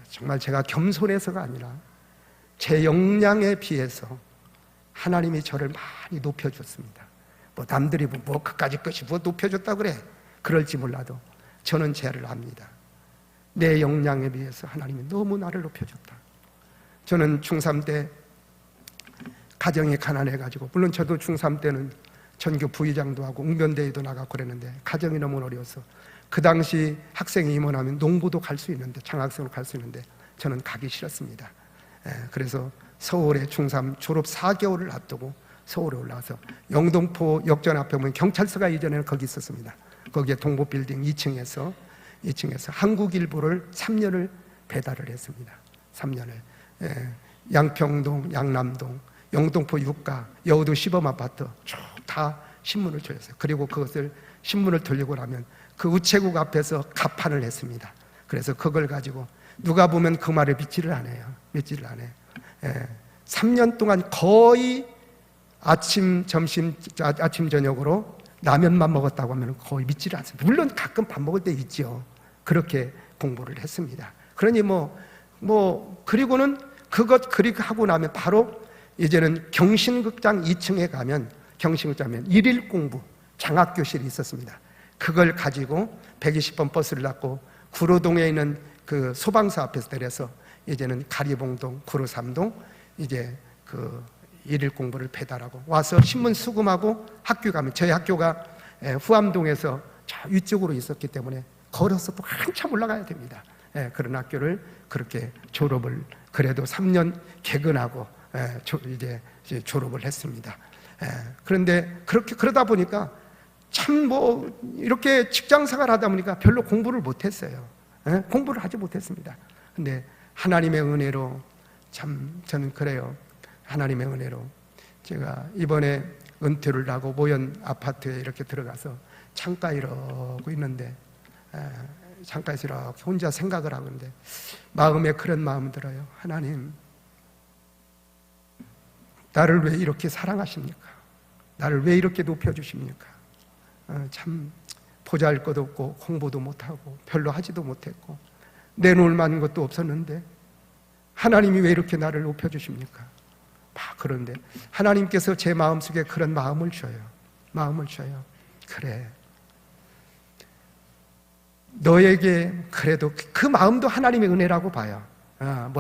정말 제가 겸손해서가 아니라 제 역량에 비해서 하나님이 저를 많이 높여줬습니다. 뭐 남들이 뭐 그까짓 것이 뭐 높여줬다 그래, 그럴지 몰라도 저는 죄를 압니다. 내 역량에 비해서 하나님이 너무 나를 높여줬다. 저는 중3 때 가정이 가난해가지고, 물론 저도 중3 때는 전교 부의장도 하고 웅변대회도 나가고 그랬는데 가정이 너무 어려워서 그 당시 학생이 임원하면 농부도 갈 수 있는데, 장학생으로 갈 수 있는데 저는 가기 싫었습니다. 그래서 서울에 중3 졸업 4개월을 앞두고 서울에 올라와서 영등포 역전 앞에 보면 경찰서가 이전에는 거기 있었습니다. 거기에 동보빌딩 2층에서 한국일보를 3년을 배달을 했습니다. 3년을. 양평동, 양남동, 영등포 유가, 여의도 시범아파트 쭉 다 신문을 돌렸어요. 그리고 그것을 신문을 돌리고 나면 그 우체국 앞에서 가판을 했습니다. 그래서 그걸 가지고 누가 보면 그 말을 믿지를 않아요. 3년 동안 거의 아침, 점심, 아침, 저녁으로 라면만 먹었다고 하면 거의 믿지를 않습니다. 물론 가끔 밥 먹을 때 있죠. 그렇게 공부를 했습니다. 그러니 그리고는 그렇게 하고 나면 바로 이제는 경신극장 2층에 가면 경신극장면 1일 공부 장학교실이 있었습니다. 그걸 가지고 120번 버스를 탔고 구로동에 있는 그 소방서 앞에서 내려서 이제는 가리봉동, 구로삼동 이제 그 1일 공부를 배달하고 와서 신문 수금하고 학교 가면, 저희 학교가 후암동에서 저 위쪽으로 있었기 때문에 걸어서 또 한참 올라가야 됩니다. 그런 학교를 그렇게 졸업을, 그래도 3년 개근하고 이제 졸업을 했습니다. 그런데 그러다 보니까 참 이렇게 직장 생활 하다 보니까 별로 공부를 못했어요. 공부를 하지 못했습니다. 근데 하나님의 은혜로 참 저는 그래요. 하나님의 은혜로 제가 이번에 은퇴를 하고 모연 아파트에 이렇게 들어가서 창가에 이러고 있는데, 창가에서 이렇게 혼자 생각을 하고 있는데 마음에 그런 마음이 들어요. 하나님, 나를 왜 이렇게 사랑하십니까? 나를 왜 이렇게 높여주십니까? 참 보잘것 없고 공부도 못하고 별로 하지도 못했고 내놓을 만한 것도 없었는데 하나님이 왜 이렇게 나를 높여주십니까? 그런데 하나님께서 제 마음속에 그런 마음을 줘요. 그래, 너에게 그래도 그 마음도 하나님의 은혜라고 봐요.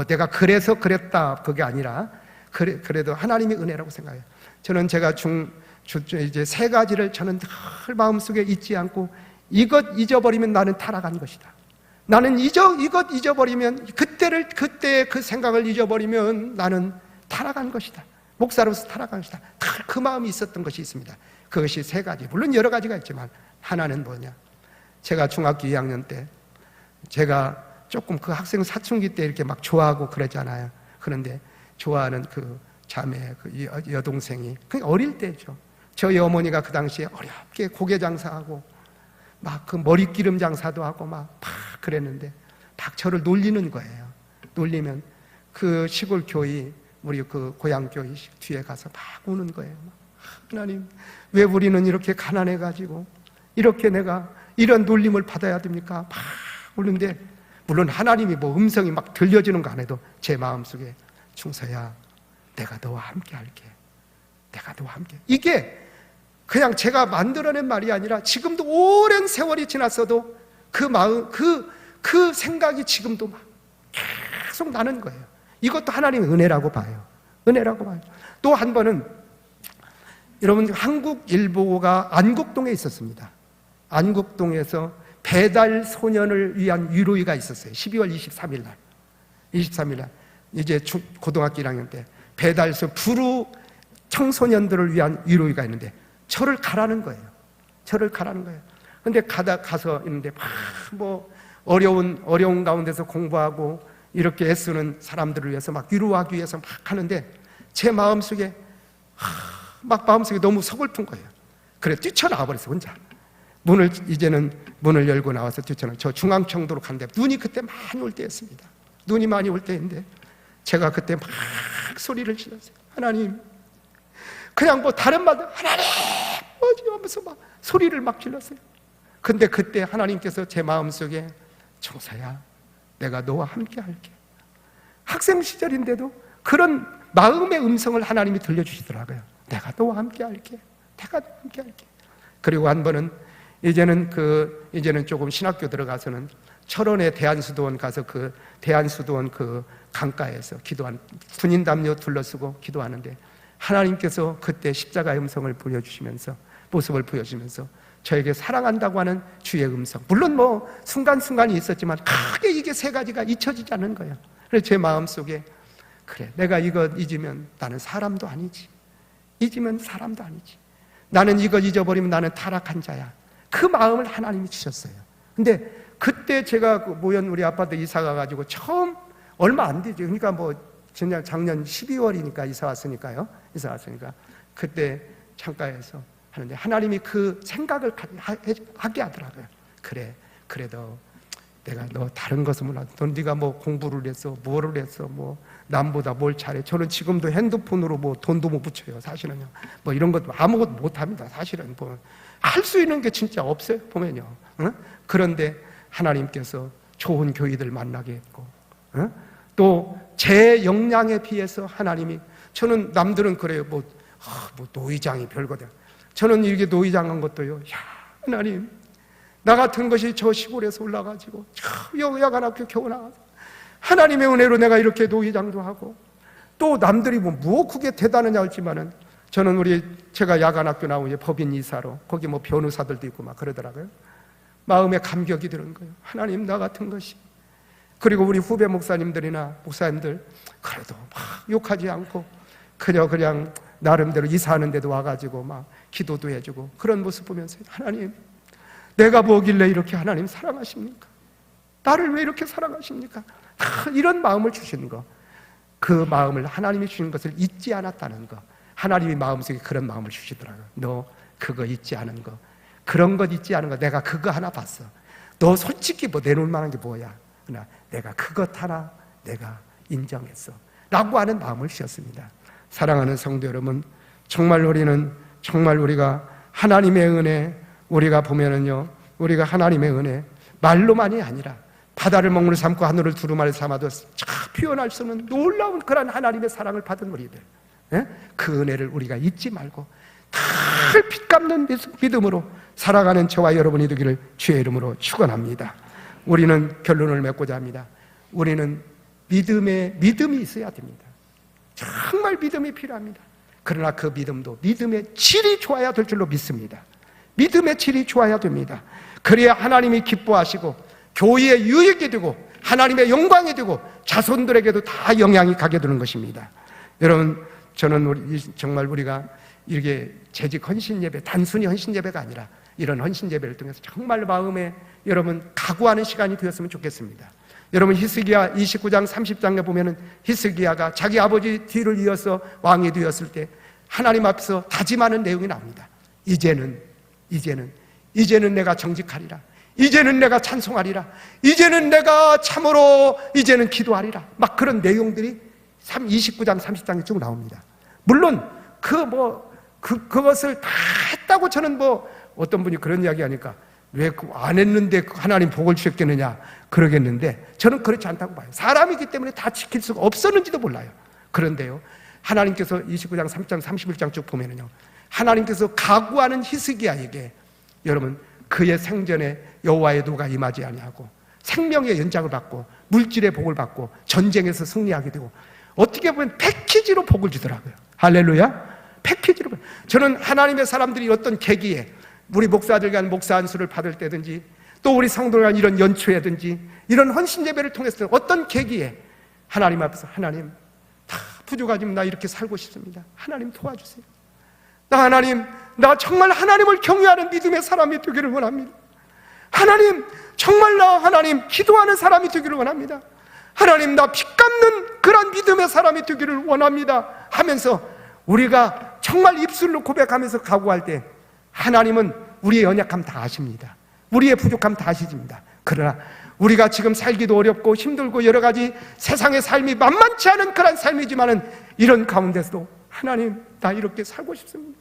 내가 그래서 그랬다 그게 아니라 그래도 하나님의 은혜라고 생각해요. 저는 제가 이제 3가지를 저는 늘 마음속에 잊지 않고, 이것 잊어버리면 나는 타락한 것이다. 나는 이것 잊어버리면, 그때의 그 생각을 잊어버리면 나는 타락한 것이다. 목사로서 타락한 것이다. 그 마음이 있었던 것이 있습니다. 그것이 3가지. 물론 여러 가지가 있지만 하나는 뭐냐? 제가 중학교 2학년 때 제가 조금 그 학생 사춘기 때 이렇게 막 좋아하고 그랬잖아요. 그런데 좋아하는 그 자매, 그 여동생이 그냥 어릴 때죠. 저희 어머니가 그 당시에 어렵게 고개 장사하고 막 그 머리기름 장사도 하고 막 그랬는데 막 저를 놀리는 거예요. 놀리면 그 시골 교회, 우리 그 고향 교회 뒤에 가서 막 우는 거예요. 하나님, 왜 우리는 이렇게 가난해가지고 이렇게 내가 이런 놀림을 받아야 됩니까? 막 우는데, 물론 하나님이 음성이 막 들려지는 거 안 해도 제 마음속에, 충서야, 내가 너와 함께 할게. 내가 너와 함께. 이게 그냥 제가 만들어낸 말이 아니라 지금도 오랜 세월이 지났어도 그 마음, 그 생각이 지금도 막 계속 나는 거예요. 이것도 하나님의 은혜라고 봐요. 또 한 번은 여러분, 한국일보가 안국동에 있었습니다. 안국동에서 배달 소년을 위한 위로회가 있었어요. 12월 23일 날. 23일 날. 이제 고등학교 1학년 때 배달소 부루 청소년들을 위한 위로회가 있는데 저를 가라는 거예요. 저를 가라는 거예요. 근데 가서 있는데 막 어려운 가운데서 공부하고 이렇게 애쓰는 사람들을 위해서 막 위로하기 위해서 막 하는데 제 마음속에 마음속에 너무 서글픈 거예요. 그래 뛰쳐나와 버렸어 혼자. 이제는 문을 열고 나와서 뛰쳐나와. 저 중앙청도로 갔는데 눈이 그때 많이 올 때였습니다. 눈이 많이 올 때인데 제가 그때 막 소리를 질렀어요. 하나님, 그냥 다른 말도 하나님 뭐지 하면서 막 소리를 막 질렀어요. 근데 그때 하나님께서 제 마음속에 청사야, 내가 너와 함께 할게. 학생 시절인데도 그런 마음의 음성을 하나님이 들려주시더라고요. 내가 너와 함께 할게. 내가 너와 함께 할게. 그리고 한 번은 이제는 조금 신학교 들어가서는 철원의 대한수도원 가서 그 대한수도원 그 강가에서 군인 담요 둘러쓰고 기도하는데 하나님께서 그때 십자가의 음성을 모습을 보여주시면서 저에게 사랑한다고 하는 주의 음성. 물론 순간순간이 있었지만 크게 이게 세 가지가 잊혀지지 않는 거예요. 그래서 제 마음속에 그래, 내가 이거 잊으면 나는 사람도 아니지. 잊으면 사람도 아니지. 나는 이걸 잊어버리면 나는 타락한 자야. 그 마음을 하나님이 주셨어요. 근데 그때 제가 모연 우리 아파트 이사 가가지고 처음 얼마 안 되죠. 그러니까 작년 12월이니까 이사 왔으니까 그때 창가에서 하는데 하나님이 그 생각을 하게 하더라고요. 그래, 그래도 내가 너 다른 것은 몰라도 넌 네가 공부를 했어, 뭐를 했어, 남보다 뭘 잘해. 저는 지금도 핸드폰으로 돈도 못 붙여요. 사실은요. 이런 것도 아무것도 못 합니다. 사실은 할 수 있는 게 진짜 없어요. 보면요. 응? 그런데 하나님께서 좋은 교회들 만나게 했고, 응? 또 제 역량에 비해서 하나님이, 저는 남들은 그래요. 노회장이 별거다. 저는 이렇게 노회장한 것도요. 야, 하나님, 나 같은 것이 저 시골에서 올라가지고 야간학교 겨우 나와서 하나님의 은혜로 내가 이렇게 노회장도 하고, 또 남들이 그게 대단하냐 할지만은 저는 제가 야간학교 나오니 법인 이사로 거기 변호사들도 있고 막 그러더라고요. 마음에 감격이 드는 거예요. 하나님, 나 같은 것이. 그리고 우리 후배 목사님들이나 목사님들 그래도 막 욕하지 않고 그냥 나름대로 이사하는데도 와가지고 막 기도도 해주고 그런 모습 보면서 하나님, 내가 뭐길래 이렇게 하나님 사랑하십니까? 나를 왜 이렇게 사랑하십니까? 이런 마음을 주시는 거, 그 마음을 하나님이 주신 것을 잊지 않았다는 거. 하나님이 마음속에 그런 마음을 주시더라고요. 너 그거 잊지 않은 거, 그런 것 잊지 않은 거, 내가 그거 하나 봤어. 너 솔직히 내놓을 만한 게 뭐야? 그러나 내가 그것 하나 내가 인정했어 라고 하는 마음을 주셨습니다. 사랑하는 성도 여러분, 정말 우리가 하나님의 은혜, 우리가 보면은요, 우리가 하나님의 은혜 말로만이 아니라 바다를 먹물을 삼고 하늘을 두루마리 삼아도 표현할 수 없는 놀라운 그런 하나님의 사랑을 받은 우리들, 그 은혜를 우리가 잊지 말고 늘 핏감는 믿음으로 살아가는 저와 여러분이 되기를 주의 이름으로 축원합니다. 우리는 결론을 맺고자 합니다. 우리는 믿음이 있어야 됩니다. 정말 믿음이 필요합니다. 그러나 그 믿음도 믿음의 질이 좋아야 될 줄로 믿습니다. 믿음의 질이 좋아야 됩니다. 그래야 하나님이 기뻐하시고 교회의 유익이 되고 하나님의 영광이 되고 자손들에게도 다 영향이 가게 되는 것입니다. 여러분, 저는 정말 우리가 이렇게 재직 헌신 예배, 단순히 헌신 예배가 아니라 이런 헌신 예배를 통해서 정말 마음에 여러분 각오하는 시간이 되었으면 좋겠습니다. 여러분, 히스기야 29장 30장에 보면은 히스기야가 자기 아버지 뒤를 이어서 왕이 되었을 때 하나님 앞에서 다짐하는 내용이 나옵니다. 이제는 내가 정직하리라. 이제는 내가 찬송하리라. 이제는 내가 참으로 이제는 기도하리라. 막 그런 내용들이 29장 30장에 쭉 나옵니다. 물론 그것을 다 했다고 저는 어떤 분이 그런 이야기 하니까 왜 안 했는데 하나님 복을 주셨겠느냐 그러겠는데, 저는 그렇지 않다고 봐요. 사람이기 때문에 다 지킬 수가 없었는지도 몰라요. 그런데요, 하나님께서 29장 30장 31장 쭉 보면은요, 하나님께서 각오하는 히스기야에게 여러분 그의 생전에 여호와의 도가 임하지 아니하고 생명의 연장을 받고 물질의 복을 받고 전쟁에서 승리하게 되고, 어떻게 보면 패키지로 복을 주더라고요. 할렐루야. 패키지로. 저는 하나님의 사람들이 어떤 계기에 우리 목사들 간 목사 안수를 받을 때든지 또 우리 성도들 간 이런 연초에든지 이런 헌신 예배를 통해서 어떤 계기에 하나님 앞에서 하나님 다 부족하지만 나 이렇게 살고 싶습니다. 하나님 도와주세요. 나 정말 하나님을 경외하는 믿음의 사람이 되기를 원합니다. 하나님 정말 나 하나님 기도하는 사람이 되기를 원합니다. 하나님 나 피 깎는 그런 믿음의 사람이 되기를 원합니다 하면서 우리가 정말 입술로 고백하면서 각오할 때 하나님은 우리의 연약함 다 아십니다. 우리의 부족함 다 아시십니다. 그러나 우리가 지금 살기도 어렵고 힘들고 여러 가지 세상의 삶이 만만치 않은 그런 삶이지만은 이런 가운데서도 하나님 나 이렇게 살고 싶습니다.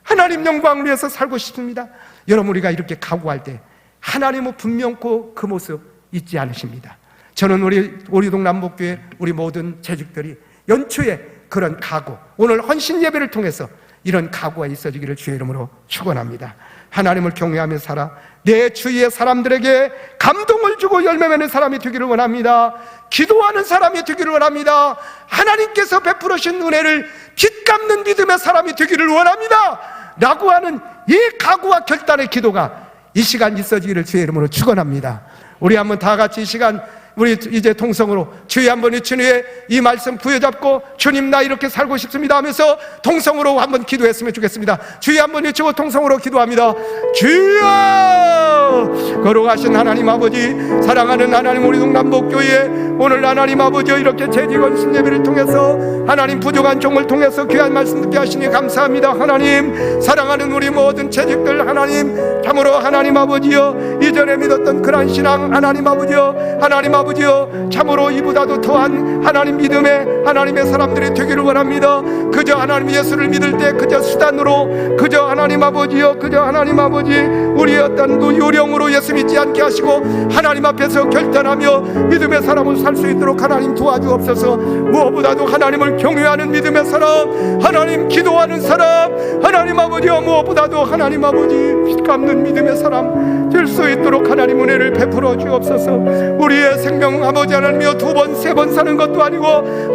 하나님 영광을 위해서 살고 싶습니다. 여러분 우리가 이렇게 각오할 때 하나님은 분명코 그 모습 잊지 않으십니다. 저는 우리 동남북교회 우리 모든 재직들이 연초에 그런 각오, 오늘 헌신 예배를 통해서 이런 각오가 있어지기를 주의 이름으로 축원합니다. 하나님을 경외하며 살아 내 주위의 사람들에게 감동을 주고 열매 맺는 사람이 되기를 원합니다. 기도하는 사람이 되기를 원합니다. 하나님께서 베풀으신 은혜를 빚갚는 믿음의 사람이 되기를 원합니다 라고 하는 이 각오와 결단의 기도가 이 시간 있어지기를 주의 이름으로 축원합니다. 우리 한번 다 같이 이 시간 우리 이제 통성으로 주의 한번 외친 후에 이 말씀 부여잡고 주님 나 이렇게 살고 싶습니다 하면서 통성으로 한번 기도했으면 좋겠습니다. 주의 한번 외치고 통성으로 기도합니다. 주여 거룩하신 하나님 아버지, 사랑하는 하나님 우리 동남북교회 오늘 하나님 아버지 이렇게 재직헌신 예배를 통해서 하나님 부족한 종을 통해서 귀한 말씀 듣게 하시니 감사합니다. 하나님 사랑하는 우리 모든 재직들 하나님 참으로 하나님 아버지여 이전에 믿었던 그런 신앙 하나님 아버지여 하나님 아버지여 참으로 이보다도 더한 하나님 믿음의 하나님의 사람들이 되기를 원합니다. 그저 하나님 예수를 믿을 때 그저 수단으로 그저 하나님 아버지여 그저 하나님 아버지 우리의 어떤 요령으로 예수 믿지 않게 하시고 하나님 앞에서 결단하며 믿음의 사람을 살 수 있도록 하나님 도와주옵소서. 무엇보다도 하나님을 경외하는 믿음의 사람 하나님 기도하는 사람 하나님 아버지여 무엇보다도 하나님 아버지 빚 갚는 믿음의 사람 될 수 있도록 하나님 은혜를 베풀어 주옵소서. 우리의 생명 아버지 하나님이여 두 번 세 번 사는 것도 아니고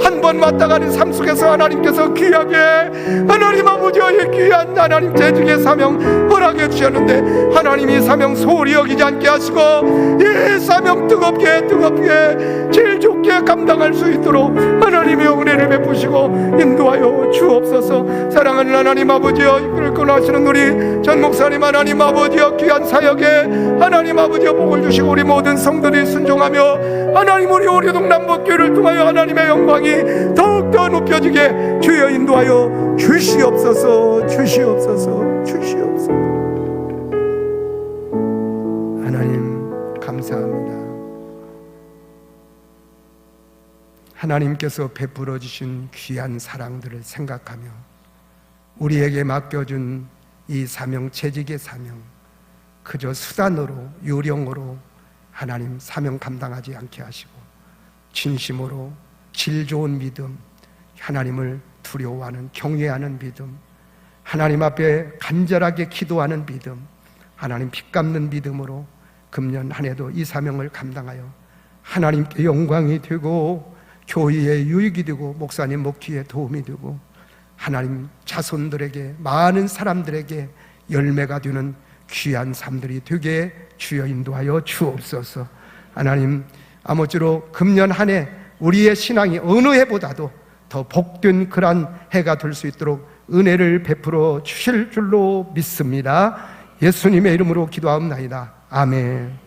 한 번 왔다 가는 삶 속에서 하나님께서 귀하게 하나님 아버지의 귀한 하나님 재직의 사명 허락해 주셨는데 하나님 이 사명 소홀히 여기지 않게 하시고 이 사명 뜨겁게 제일 좋게 감당할 수 있도록 하나님의 은혜를 베푸시고 인도하여 주옵소서. 사랑하는 하나님 아버지여 이끌 권하시는 우리 전 목사님 하나님 아버지여 귀한 사역에 하나님 아버지여 복을 주시고 우리 모든 성들이 순종하며 하나님 우리 동남북교회를 통하여 하나님의 영광이 더욱더 높여지게 주여 인도하여 주시옵소서. 하나님 감사합니다. 하나님께서 베풀어 주신 귀한 사랑들을 생각하며 우리에게 맡겨준 이 사명 재직의 사명 그저 수단으로 요령으로 하나님 사명 감당하지 않게 하시고 진심으로 질 좋은 믿음 하나님을 두려워하는 경외하는 믿음 하나님 앞에 간절하게 기도하는 믿음 하나님 빚 갚는 믿음으로 금년 한 해도 이 사명을 감당하여 하나님께 영광이 되고 교회에 유익이 되고 목사님 목회에 도움이 되고 하나님 자손들에게 많은 사람들에게 열매가 되는 귀한 삶들이 되게 주여 인도하여 주옵소서. 하나님 아무쪼록 금년 한 해 우리의 신앙이 어느 해보다도 더 복된 그러한 해가 될 수 있도록 은혜를 베풀어 주실 줄로 믿습니다. 예수님의 이름으로 기도하옵나이다. 아멘.